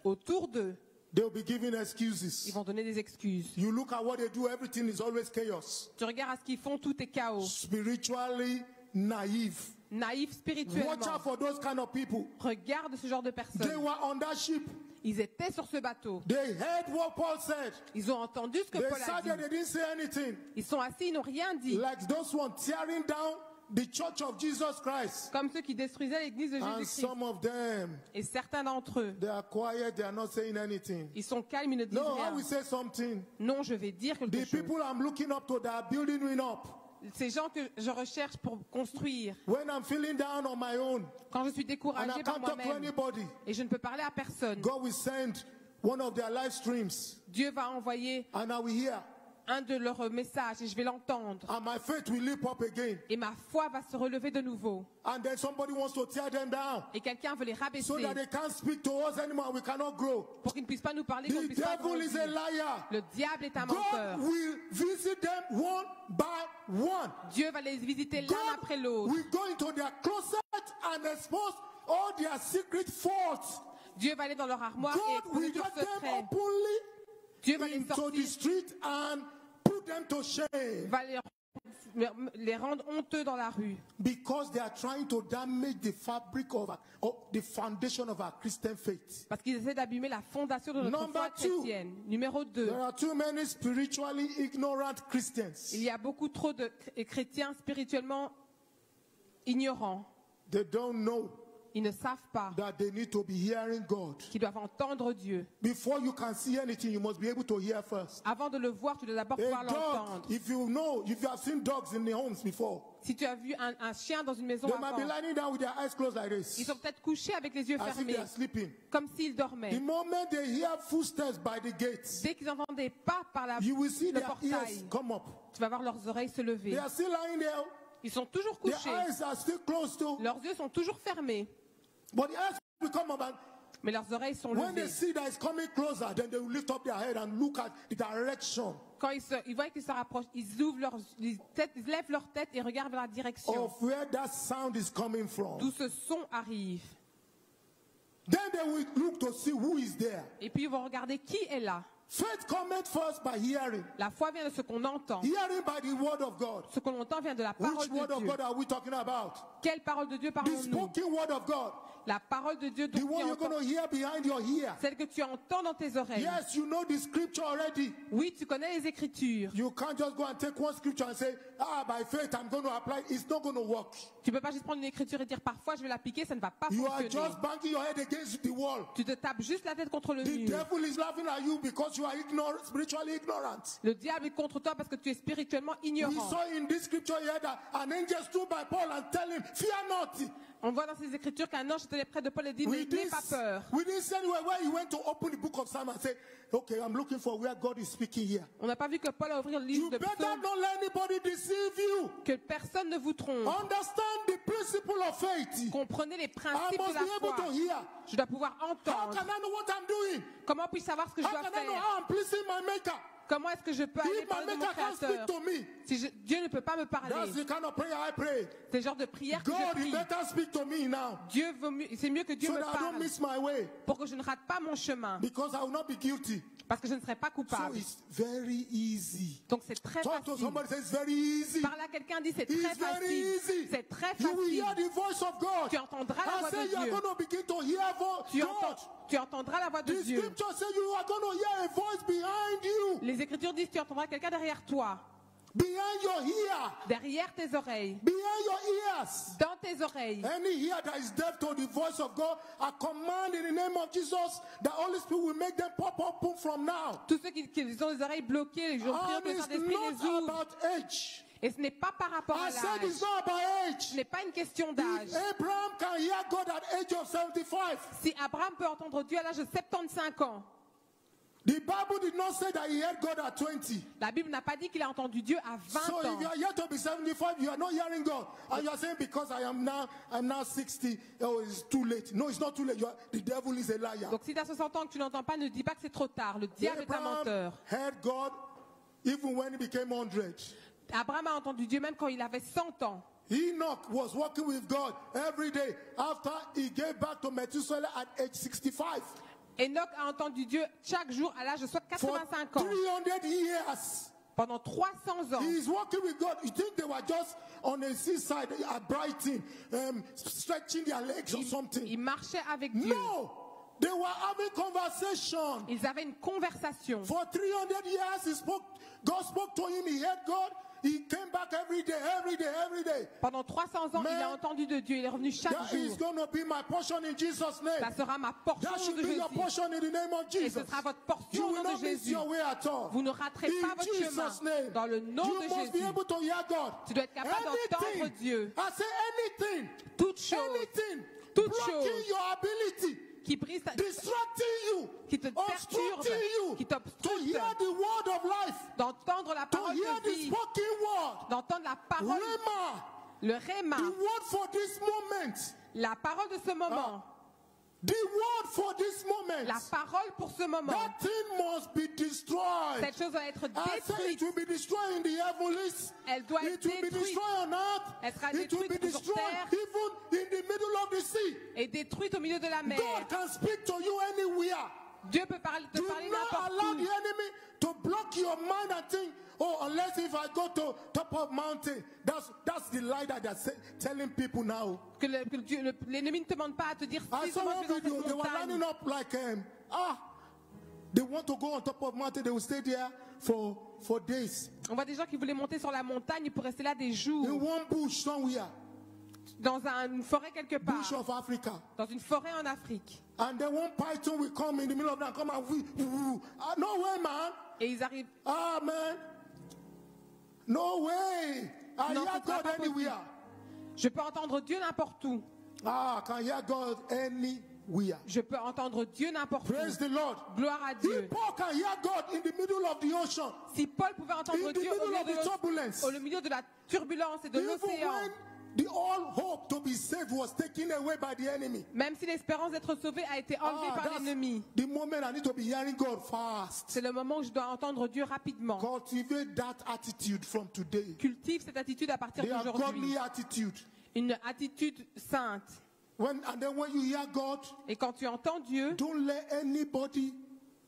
autour d'eux, They'll be giving excuses. Ils vont donner des excuses. You look at what they do, everything is always chaos. Tu regardes à ce qu'ils font, tout est chaos. Spiritually naive. Naïf Watch spirituellement. out for those kind of people. Regarde ce genre de They personnes. were on that ship. Ils étaient sur ce bateau. They heard what Paul said. Ils ont entendu ce que They Paul a sat there, dit. they didn't say anything. Ils sont assis, ils n'ont rien dit. Like those ones tearing down the church of Jesus Christ. Comme ceux qui détruisaient l'église de And Jésus-Christ. some of them, Et certains d'entre eux, they are quiet, they are not saying anything. ils sont calmes, ils ne disent No, I rien. will say something. Non, je vais dire quelque The chose. people I'm looking up to, they are building me up. Ces gens que je recherche pour construire. When I'm feeling down on my own Quand je suis and I découragée par can't talk to moi-même anybody, et je ne peux parler à personne, God will send one of their live streams Dieu va envoyer and I will hear. un de leurs messages et je vais l'entendre. And my faith will leap up again. Et ma foi va se relever de nouveau. And then somebody wants to tear them down Et quelqu'un veut les so rabaisser that they can't speak to us anymore and we cannot grow. pour qu'ils ne puissent pas nous parler, qu'on ne The puisse pas devil is a grandir. liar. Le diable est un menteur. God will visit them one by one. Dieu va les visiter l'un God après l'autre. will go into their closet and expose all their secret faults. Dieu va aller dans leur armoire et God will exposer leurs get them secrets. openly Dieu va les into the sortir, street and put them to shame va les rendre honteux dans la rue. because they are trying to damage the fabric of the foundation of our Christian faith. Parce qu'ils essaient d'abîmer la fondation de notre Number foi two. chrétienne. Numéro 2. There are too many spiritually ignorant Christians. Il y a beaucoup trop de chrétiens spirituellement ignorants. They don't know Ils ne savent pas that they need to be hearing God. qu'ils doivent entendre Dieu. Before you can see anything, you must be able to hear first. Avant de le voir, tu dois d'abord pouvoir A dog, l'entendre. if you have seen dogs in the homes before, Si tu as vu un chien dans une maison they might be avant, lying down with their eyes closed like ils this, sont peut-être couchés avec les yeux as if fermés, they are sleeping. comme s'ils dormaient. The moment they hear footsteps by the gates, Dès qu'ils entendent des pas par you will see le their ears portail, come up. tu vas voir leurs oreilles se They lever. are still lying there. Ils sont toujours Their couchés. eyes are still closed too. Leurs yeux sont toujours fermés, But the eyes will come up, and mais leurs oreilles sont when they levées. see that it's coming closer, then they will lift up their head and look at the direction Quand ils voient qu'ils se rapprochent, ils lèvent leur tête et regardent vers la direction of where that sound is coming from. d'où ce son arrive. Then they will look to see who is there. Et puis ils vont regarder qui est là. Faith cometh first by hearing. La foi vient de ce qu'on entend. Hearing by the word of God. Ce qu'on entend vient de la parole Which word de of Dieu. God are we talking about? Quelle parole de Dieu The parlons-nous? spoken word of God. La parole de Dieu The dont tu one you're going entends. to hear behind your ear. Celle que tu entends dans tes oreilles. Yes, you know the scripture already. Oui, tu connais les Écritures. You can't just go and take one scripture and say, by faith I'm going to apply. It's not going to work. Tu peux pas juste prendre une écriture et dire parfois je vais l'appliquer, ça ne va pas You are fonctionner. just banging your head against the wall. Tu te tapes juste la tête contre le The mur. devil is laughing at you because you are spiritually ignorant. Le diable est contre toi parce que tu es spirituellement We ignorant. saw in this scripture here that an angel stood by Paul and tell him, fear not. On voit dans ces Écritures qu'un ange était près de Paul et dit We n'aie pas peur. didn't see anywhere where he went to open the book of Psalms and say, okay, I'm looking for where God is speaking here. On n'a pas vu que Paul a ouvert le You livre de better psaumes, not let anybody deceive you. que personne ne vous trompe. Understand the principle of faith. Comprenez les I principes must de be la able to foi. hear. Je dois pouvoir How entendre. can I know what I'm doing? Comment puis-je savoir ce que je How dois can I know faire? how I'm pleasing my maker? Comment est-ce que je peux aller If my parler de mon maker can't speak Créateur? to me, Si Dieu ne peut pas me parler, that's the kind of prayer I pray. c'est le genre de prière que God, je you prie. better speak to me now Dieu veut mieux, c'est mieux que Dieu so me that I don't parle miss my way pour que je ne rate pas mon chemin, because I will not be guilty. parce que je ne serai pas So coupable. it's very easy. Donc c'est très Talk to facile. somebody, say it's very easy. Par là, quelqu'un dit c'est It's très very facile. easy. C'est très You will facile. hear the voice of God. Tu entendras la I voix say de you are Dieu. going to begin to hear God. Tu entendras la voix de The Dieu. scripture says you are going to hear a voice behind you, Les Écritures disent tu entendras quelqu'un derrière toi, behind your ear, derrière tes oreilles, behind your ears. dans tes oreilles. Any ear that is deaf to the voice of God, I command in the name of Jesus, the Holy Spirit will make them pop up from now. Tous ceux qui ont les oreilles bloquées, je prie And que le it's Saint-Esprit les not ouvre. about age. Et ce n'est pas par rapport à I said l'âge. it's not about age. Ce n'est pas une question d'âge. If Abraham can hear God at age of 75, Si Abraham peut entendre Dieu à l'âge de 75 ans, the Bible did not say that he heard God at 20. la Bible n'a pas dit qu'il a entendu Dieu à 20 So if you ans. are yet to be 75, you are not hearing God. And you are saying because I'm now 60, oh, it's too late. No, it's not too late. The devil is a liar. Donc si tu as 60 ans que tu n'entends pas, ne dis pas que c'est trop tard. Le diable est un Abraham menteur. heard God even when he became 100. Abraham a entendu Dieu même quand il avait 100 ans. Enoch was walking with God every day after he gave back to Methuselah at age 65. Enoch a entendu Dieu chaque jour à l'âge de For 85 ans. 300 years. Pendant 300 ans. He is walking with God. You think they were just on a seaside at Brighton, stretching their legs or something? Il marchait avec Dieu. No, they were having conversation. Ils avaient une conversation. For 300 years, God spoke to him. He heard God. He came back every day, every day, every day. Pendant 300 ans, Man, il a entendu de Dieu. Il est revenu chaque That is jour. going to be my portion in Jesus' name. Ça sera ma portion That should de be Jésus. your portion in the name of Et Jesus. ce sera votre You portion au will nom de not miss Jésus. your way at all. Vous ne raterez In pas votre chemin. Jesus' name. Dans le nom You de must be Jésus. able to hear God. Tu dois être capable d'entendre Dieu. I say anything. Toute chose Anything. Toute blocking chose. your ability. qui brise ta... Distracting you. qui te perturbe, Obstructing you. qui To t'obstrue, hear the word of life. d'entendre la To parole hear de the vie, spoken word. d'entendre la parole, Rhema. le réma, The word for this moment. la parole de ce moment, The word for this moment. la parole pour ce moment. That thing must be destroyed. Cette chose doit être I say it détruite. will be destroyed in the heavens. Elle doit It être will be détruite destroyed on earth. Elle sera It will be détruite sur destroyed terre. even in the middle of the sea. et détruite au milieu de la mer. God can speak to you anywhere. Dieu peut te Do parler not n'importe allow où. the enemy to block your mind and think, oh, unless if I go to top of mountain. That's the lie that they're telling people now. Que l'ennemi ne te demande pas à te dire I si saw seulement one tu es dans video, cette they were lining montagne. up like, they want to go on top of mountain, they will stay there for days. On voit des gens qui voulaient monter sur la montagne pour rester là des In jours. one bush somewhere, Dans une forêt quelque part. bush of Africa. Dans une forêt en Afrique. And then one python will come in the middle of that, come and no way, man. Et ils arrivent. Ah, man. No way. I Non, hear ce sera God pas possible. anywhere. Je peux entendre Dieu n'importe où. I can hear God anywhere. Je peux entendre Dieu n'importe Praise où. the Lord. Gloire à If Dieu. Paul can hear God in the middle of the ocean, Si Paul pouvait entendre in the Dieu au middle of milieu the turbulence, au milieu de la turbulence et de even l'océan, when the all hope to be saved was taken away by the enemy. même si l'espérance d'être sauvé a été enlevée par That's l'ennemi, the moment I need to be hearing God fast. c'est le moment où je dois entendre Dieu rapidement. Cultivate that attitude from today. Cultive cette attitude à partir They are godly d'aujourd'hui. attitude. Une attitude sainte. And then when you hear God, Et quand tu entends Dieu, don't let anybody,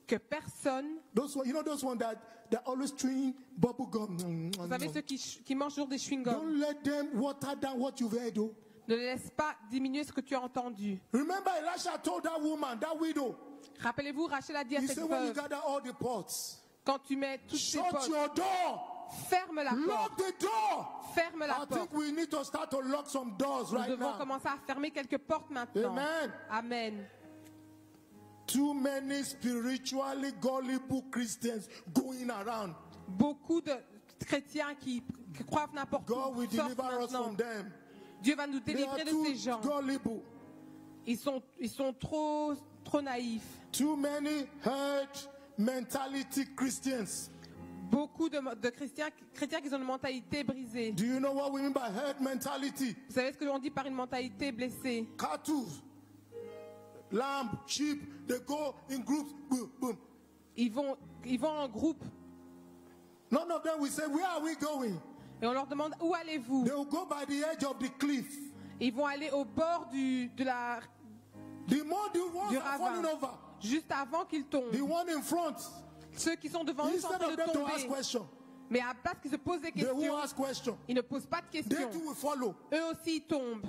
que personne, those ones that always chewing bubble gum. vous savez ceux qui mangent toujours des chewing-gums, Don't let them water down what you've heard. Oh. ne laisse pas diminuer ce que tu as entendu. Remember Elisha told that woman, that widow, Rappelez-vous, Rachel a dit à he cette said when you veuve, gather all the pots, quand tu mets toutes ces shut potes, your door. ferme la Lock porte. the door. Ferme la I porte. think we need to start to lock some doors Nous right devons now. commencer à fermer quelques portes maintenant. Amen. Amen. Too many spiritually gullible Christians going around. Beaucoup de chrétiens qui croient n'importe où God will sortent deliver us maintenant. from them. Dieu va nous They délivrer are de too ces gens. gullible. Ils sont trop naïfs. Too many hurt mentality Christians. Beaucoup de chrétiens qui ont une mentalité brisée. Do you know what we mean by hurt mentality? Vous savez ce que l'on dit par une mentalité blessée? Cattle, lamb, sheep, they go in groups. Boom, boom. Ils vont en groupe None of them will say, where are we going? et on leur demande où allez-vous? They will go by the edge of the cliff. Ils vont aller au bord de la The more the ones du are falling ravin, over, juste avant qu'ils the tombent. one in front, Ceux qui sont devant eux sont en instead train of de them to ask tomber. questions, Mais à la place qu'ils se posent des they won't questions, ask questions. ils ne posent pas de They questions. too will follow Eux aussi ils tombent.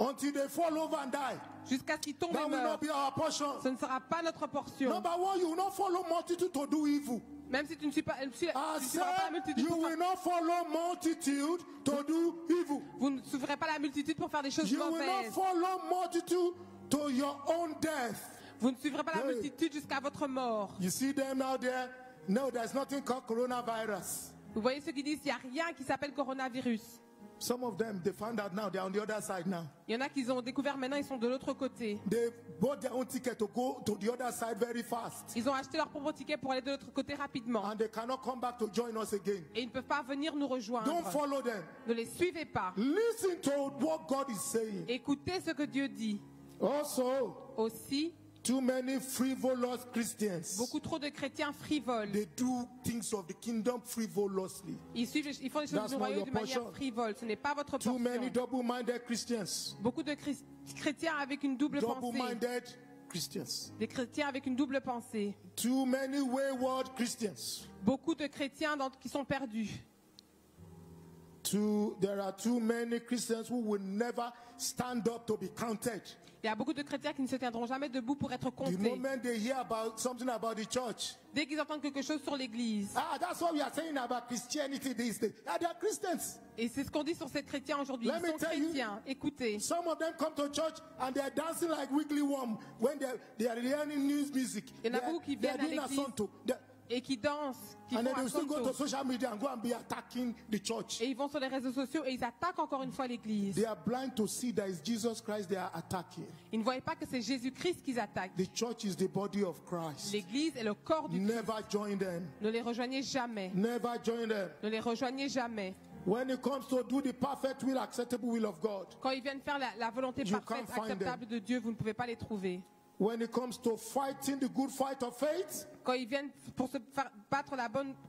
until they fall over and die. Jusqu'à ce qu'ils tombent That et will meurent. not be our portion. Ce ne sera pas notre portion. Number one, you will not follow multitude to do evil. Même si tu ne suis pas, tu ne I suivras pas la said, multitude you pour will faire, not follow multitude to do evil. vous ne suivrez pas la multitude pour faire des choses You will not mauvaises. follow multitude to your own death. Vous ne suivrez pas la Hey. multitude jusqu'à votre mort. You see them out there? No, there's nothing called coronavirus. Vous voyez ceux qui disent qu'il n'y a rien qui s'appelle coronavirus. Some of them, they found out now, they're on the other side now. Il y en a qui ont découvert maintenant, ils sont de l'autre côté. They bought their own ticket to go to the other side very fast. Ils ont acheté leur propre ticket pour aller de l'autre côté rapidement. And they cannot come back to join us again. Et ils ne peuvent pas venir nous rejoindre. Don't follow them. Ne les suivez pas. Listen to what God is saying. Écoutez ce que Dieu dit. Also, Aussi, too many frivolous Christians. beaucoup trop de chrétiens frivoles. They do things of the kingdom frivolously. Ils font les choses That's du not royaume your d'une manière portion. frivole. Ce n'est pas votre Too many portion. double-minded Christians. Beaucoup de chrétiens avec une double pensée. Double-minded Christians. Des chrétiens avec une double pensée. Too many wayward Christians. Beaucoup de chrétiens qui sont perdus. There are too many Christians who will never stand up to be counted. Il y a beaucoup de chrétiens qui ne se tiendront jamais debout pour être The comptés. moment they hear about something about the church, Dès qu'ils entendent quelque chose sur l'église. that's what we are saying about Christianity these days. They are Christians. Et c'est ce qu'on dit sur ces chrétiens aujourd'hui. Let Ils me sont tell you, chrétiens. Écoutez. Some of them come to church and they are dancing like weekly worm when they are hearing news music. Il y en a beaucoup qui They are viennent à doing l'église asonto. et qui dansent, qui And font then they un will still go to santo. social media and go and be attacking the church. Et ils vont sur les réseaux sociaux et ils attaquent encore une fois l'église. They are blind to see that it's Jesus Christ they are attacking. Ils ne voyaient pas que c'est Jésus-Christ qu'ils attaquent. The church is the body of Christ. L'église est le corps du Christ. Never join them. Ne les rejoignez jamais. Never join them. Ne les rejoignez jamais. When it comes to do the perfect will, acceptable will of God. Quand ils viennent faire la volonté You parfaite, can't find acceptable de Dieu, vous ne pouvez pas les trouver. When it comes to fighting the good fight of faith, Quand ils viennent pour se faire battre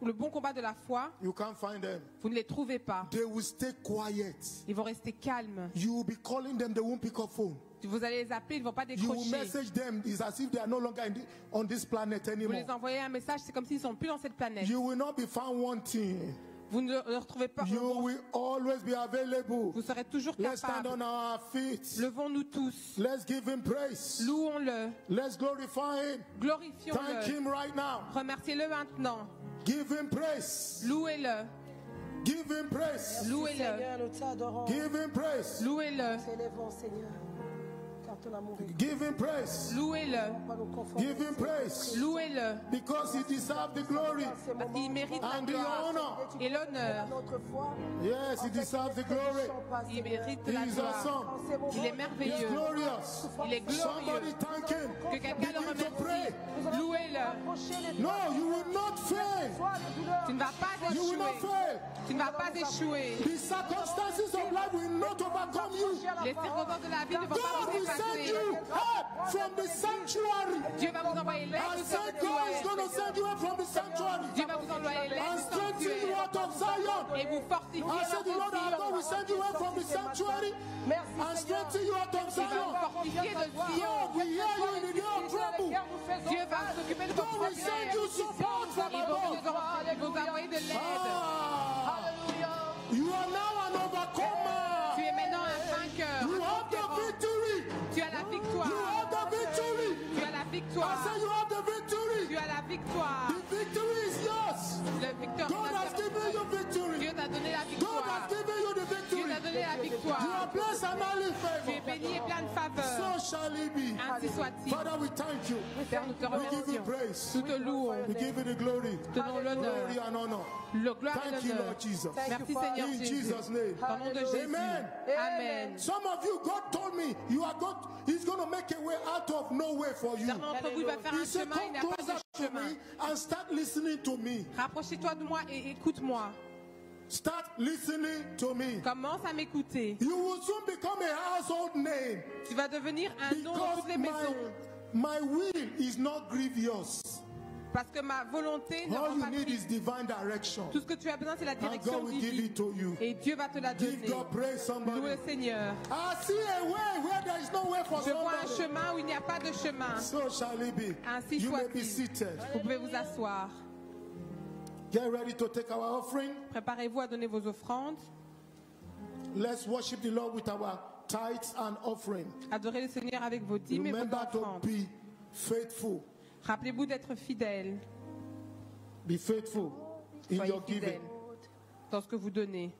le bon combat de la foi, you can't find them. vous ne les trouvez pas. They will stay quiet. Ils vont rester calmes. You will be calling them, they won't pick up phone. Vous allez les appeler, ils ne vont pas You will décrocher. message them, it's as if they are no longer on this planet Vous anymore. les envoyez un message, c'est comme s'ils ne sont plus dans cette planète. You will not be found wanting. Vous ne le retrouvez pas. You will always be available. Vous serez toujours Let's stand on capable. our feet. Levons-nous tous. Let's give him praise. Louons-le. Let's glorify him. Thank Glorifions-le. him right now. Remerciez-le maintenant. Give him praise. Louez-le. Give him praise. Louez-le. Seigneur, nous t'adorons. Give him praise. Louez-le. T'élèvons, Seigneur. Car ton amour est Give him praise. Louez-le. pas nous conformer. Give him praise. Louez-le. Because he deserves the glory Parce qu'il mérite la and the gloire honor. et l'honneur. Notre foi. Yes, he deserves the glory. Il mérite He la is gloire. awesome. Il est He's merveilleux. glorious. Il est glorieux. Somebody thank him. Que quelqu'un le Begin to pray. remercie. Louez-le. No, you will not fail. Tu ne vas pas You will not échouer. fail. Tu ne vas pas échouer. The circumstances of life will not overcome you. Les circonstances de la vie ne vont pas God vous will send dépasser. you help from the sanctuary. Dieu va vous envoyer l'aide I du said God is sanctuaire. going to send you help from the sanctuary Dieu va vous envoyer l'aide and du strengthen you sanctuaire. out of Zion. Et vous fortifier I said the Lord our God will send you help from the sanctuary and strengthen you out of Il va vous Zion. fortifier de Sion. God will hear you in the day of trouble. Dieu va s'occuper de God votre will send you support from Il va above. vous envoyer de l'aide. You are now an overcomer. Tu es maintenant un vainqueur. You have the victory. Tu as la You victoire. have the victory. Tu as la I victoire. said you have the Tu victory. as la victoire. The victory is yours. Le victoire. God has given you victory. Dieu t'a donné la God victoire. has given you the Dieu victory. t'a donné la You are victoire. blessed and highly Tu es favored. béni et plein de faveur. So shall it be. Ainsi soit-il. Father, we thank you. Père, nous te We give you remercions. praise. Nous te louons. We give you the glory. Nous te donnons l'honneur. Glory and honor. Le gloire et Thank you, l'honneur. Lord Jesus. Merci Seigneur In Jésus. Jesus' name. Dans le nom de Jésus. Amen. Amen. Some of you, God told me, He's going to make a way out of no way for you. Certains d'entre vous, il va faire He un said, chemin, il come n'y a pas closer de to chemin. me and start listening to me. Rapprochez-toi de moi et écoute-moi. Start listening to me. Commence à m'écouter. You will soon become a household name Tu vas devenir un nom dans because toutes les maisons. my will is not grievous. Parce que ma volonté ne All rend you pas need is triste. divine direction. Tout ce que tu as besoin, c'est la And direction God will give divine. it to you. Et Dieu va te la Give donner. God praise, Loue somebody. le Seigneur. I see a way where there is no way for Je vois un somebody. chemin où il n'y a pas de chemin. So shall it be. Ainsi You may be soit-il. seated. Vous pouvez vous asseoir. Get ready to take our offering. Préparez-vous à donner vos offrandes. Let's worship the Lord with our tithes and offering. Adorez le Seigneur avec vos dîmes et vos Remember to offrandes. be faithful. Rappelez-vous d'être fidèle. Be faithful in Soyez your giving. fidèle dans ce que vous donnez.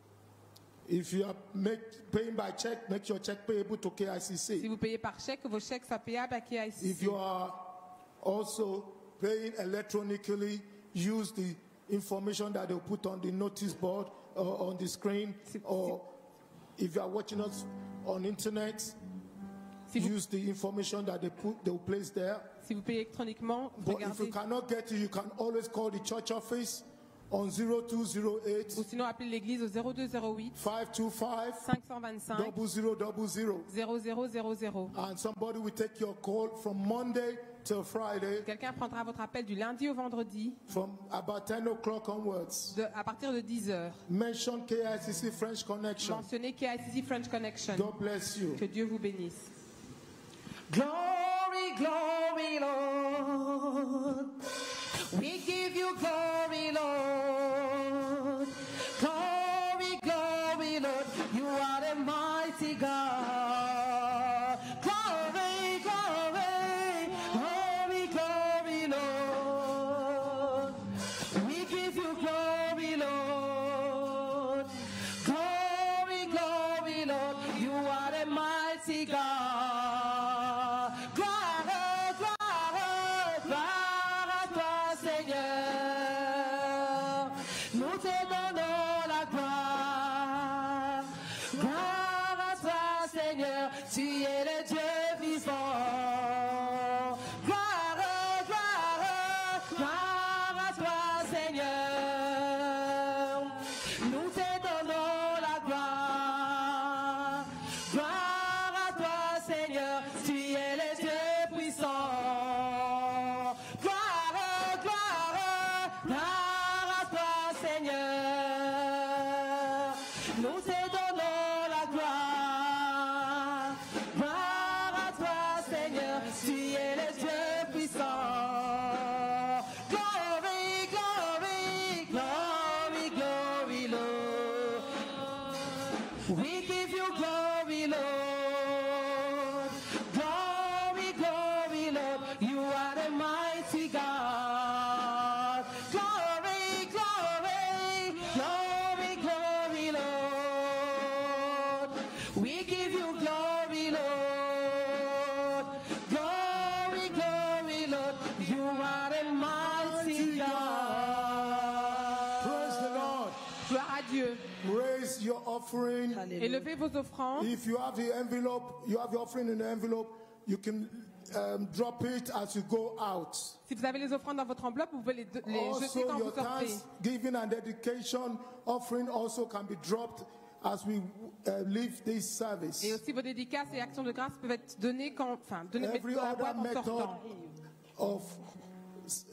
If you are paying by check, make your check payable to Si KICC. vous payez par chèque, que vos chèques soient payables à KICC. If you are also paying electronically, use the information that they'll put on the notice board or on the screen. Or if you are watching us on internet, Si vous, use the information that they'll place there. si vous payez électroniquement, But if you regardez. cannot get it, you can always call the church office on Ou 0208 sinon, appelez l'église au 0208 525 525 0000. 0000. And somebody will take your call from Monday till Friday, Quelqu'un prendra votre appel du lundi au vendredi from about 10 o'clock onwards. à partir de 10 heures. Mention KICC French Connection. Mentionnez KICC French Connection. God bless you. Que Dieu vous bénisse. Glory, glory, Lord. We give you glory, Lord. Glory, glory, Lord. You are the mighty God. Glory, glory, glory, glory, Lord. We give you glory, Lord. Glory, glory, Lord. You are the mighty God. Gloire, gloire, gloire à toi, Seigneur. Nous te donnons la gloire. Gloire à toi, Seigneur. Tu es le Dieu vivant. Gloire, gloire, gloire à toi, Seigneur. Nous te donnons la gloire. Gloire à toi, Seigneur. Tu es le Dieu puissant. Gloire, gloire, gloire à toi, Seigneur. Nous te donnons la gloire. Gloire à toi, Seigneur. Tu es le Dieu puissant. Glory, glory, glory, glory, Lord. We give you glory, Lord. Glory, glory, Lord. You are the mighty God. Glory, glory, glory, glory, Lord. We give you glory, Lord. Glory, glory, Lord. You are the mighty God. Praise the Lord. Gloire à Dieu. Raise your offering. Élevez vos offrandes. If you have the envelope, you have the offering in the envelope, you can drop it as you go out. Si vous avez les offrandes dans votre enveloppe, vous pouvez les jeter Also, quand vous your sortez. thanksgiving and dedication offering also can be dropped as we leave this service. Et aussi vos dédicaces et actions de grâce peuvent être données données Every dans la other boîte en method sortant. of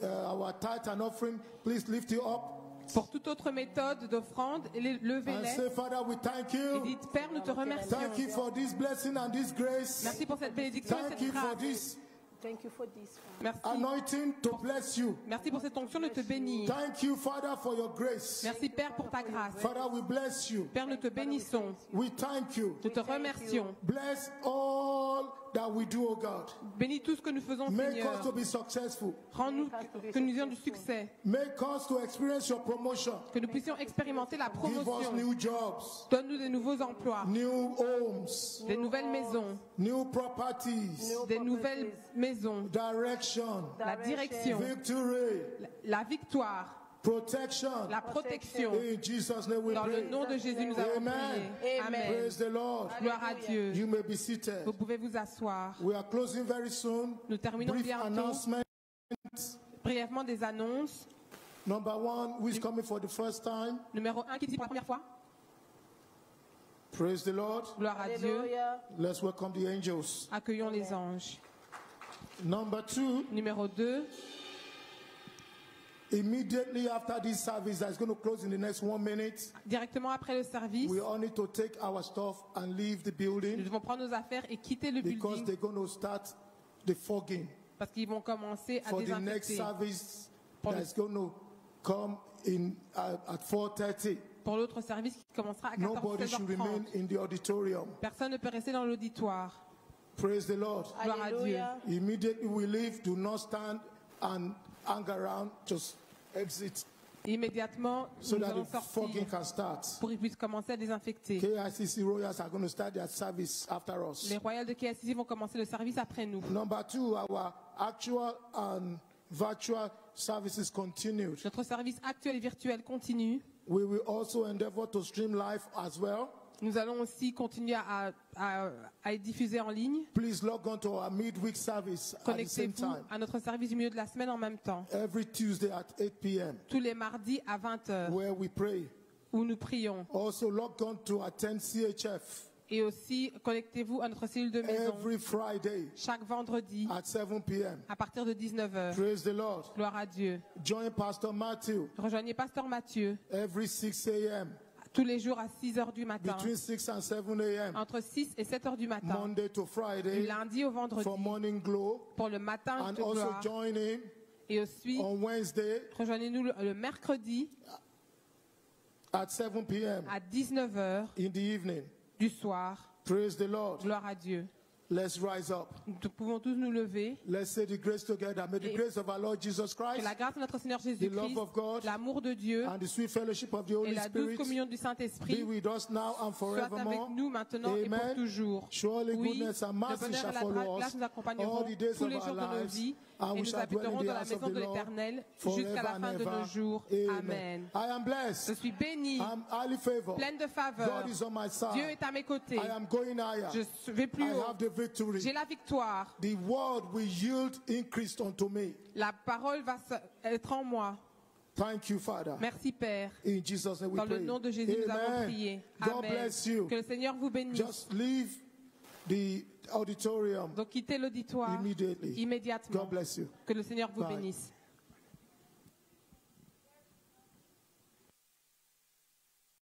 our tithe and offering, please lift it up Pour toute autre méthode d'offrande, and levez-les say, Father, we thank et you. dites, Père, nous te remercions. Thank you for this blessing and this grace. Merci pour cette bénédiction et Thank cette you for grâce. this Thank you for this. Merci. anointing to bless you. Merci pour cette onction de te bénir. Thank you, Father, for your grace. Merci Père pour ta grâce. Father, we bless you. Père, nous te bénissons. We thank you. Nous te remercions. Bless all that we do, O God. Bénis tout ce que nous faisons, Make us Seigneur. to be successful. Rends-nous que nous ayons du succès. Make us to experience your promotion. Que nous puissions expérimenter la Give us promotion. new jobs, Donne-nous des nouveaux emplois, new homes, des nouvelles maisons, new properties, des nouvelles maisons, direction, la direction, victory, la victoire, protection. la protection. In Jesus' name we Dans le pray. nom de Jésus, nous avons Amen. prié. Amen. Praise the Lord. Gloire à Dieu. You may be seated. Vous pouvez vous asseoir. We are closing very soon. Nous terminons Brief bientôt. announcement. Brièvement des annonces. Number one, who is coming for the first time? Numéro 1 qui dit pour la première fois. Praise the Lord. Gloire à Dieu. Let's welcome the angels. Accueillons les anges. Number two, Numéro 2. immediately after this service that's going to close in the next 1 minute, Directement après le service, we all need to take our stuff and leave the nous building devons prendre nos affaires et quitter le because building they're going to start the fogging parce qu'ils vont commencer à for the next désinfecter. service Pour le- that's going to come in at 4:30. Pour l'autre service qui commencera à Nobody should remain 14h30. in the auditorium. Personne ne peut rester dans l'auditoire. Praise the Lord. Gloire à Dieu. Immediately we leave, do not stand and hang around, just exit Immédiatement, so nous that allons the fogging sortir can start. pour qu'ils puissent commencer à désinfecter. KICC Royals are going to start their service after us. Les Royals de KSC vont commencer le service après nous. Number two, our actual and virtual services continued. Notre service actuel et virtuel continue. We will also endeavor to stream live as well. Nous allons aussi continuer à être diffusés en ligne. Please log on to our midweek service at the same Connectez-vous time. à notre service du milieu de la semaine en même temps. Every Tuesday at 8 p.m. Tous les mardis à 20h, where we pray. où nous prions. Also log on to attend CHF Et aussi, connectez-vous à notre cellule de maison every Friday chaque vendredi at 7 p.m. à partir de 19h. Praise the Lord. Gloire à Dieu. Join Pastor Matthew Rejoignez Pasteur Mathieu every 6 a.m. tous les jours à 6 heures du matin, between 6 and 7 a.m. entre 6 et 7 heures du matin, Monday to du Friday lundi au vendredi, for Morning Glow, pour le matin and de also gloire. join in Et aussi, on Wednesday rejoignez-nous le mercredi at 7 p.m. à 19h in the evening. du soir. Praise the Lord. Gloire à Dieu. Let's rise up. Nous pouvons tous nous lever. Let's say the grace together. May the Et grace of our Lord Jesus Que Christ la grâce de notre Seigneur the love Jésus-Christ, of God, l'amour de Dieu and the sweet fellowship of the et Holy la douce Spirit communion du be Saint-Esprit with us now and soient avec forevermore. nous maintenant et pour Amen. toujours. Surely Oui, goodness and le mercy bonheur shall et la follow grâce us nous accompagneront all the days tous of les our jours de nos lives, vies and et we nous shall dwell habiterons in the dans la house of maison the de Lord l'Éternel forever jusqu'à la and fin de ever. nos jours. Amen. Amen. I am Je blessed. suis bénie, I'm highly favored. pleine de faveur. God is on my Dieu side. est à mes côtés. I am going higher. Je vais plus I haut. have the victory. J'ai la victoire. The word will yield increase unto me. La parole va être en moi. Thank you, Father. Merci Père. In Jesus' name we Dans pray. le nom de Jésus, nous avons Amen. prié. God Amen. bless you. Que le Seigneur vous bénisse. Just leave the auditorium Donc quittez l'auditoire immediately. immédiatement. God bless you. Que le Seigneur vous Bye. bénisse.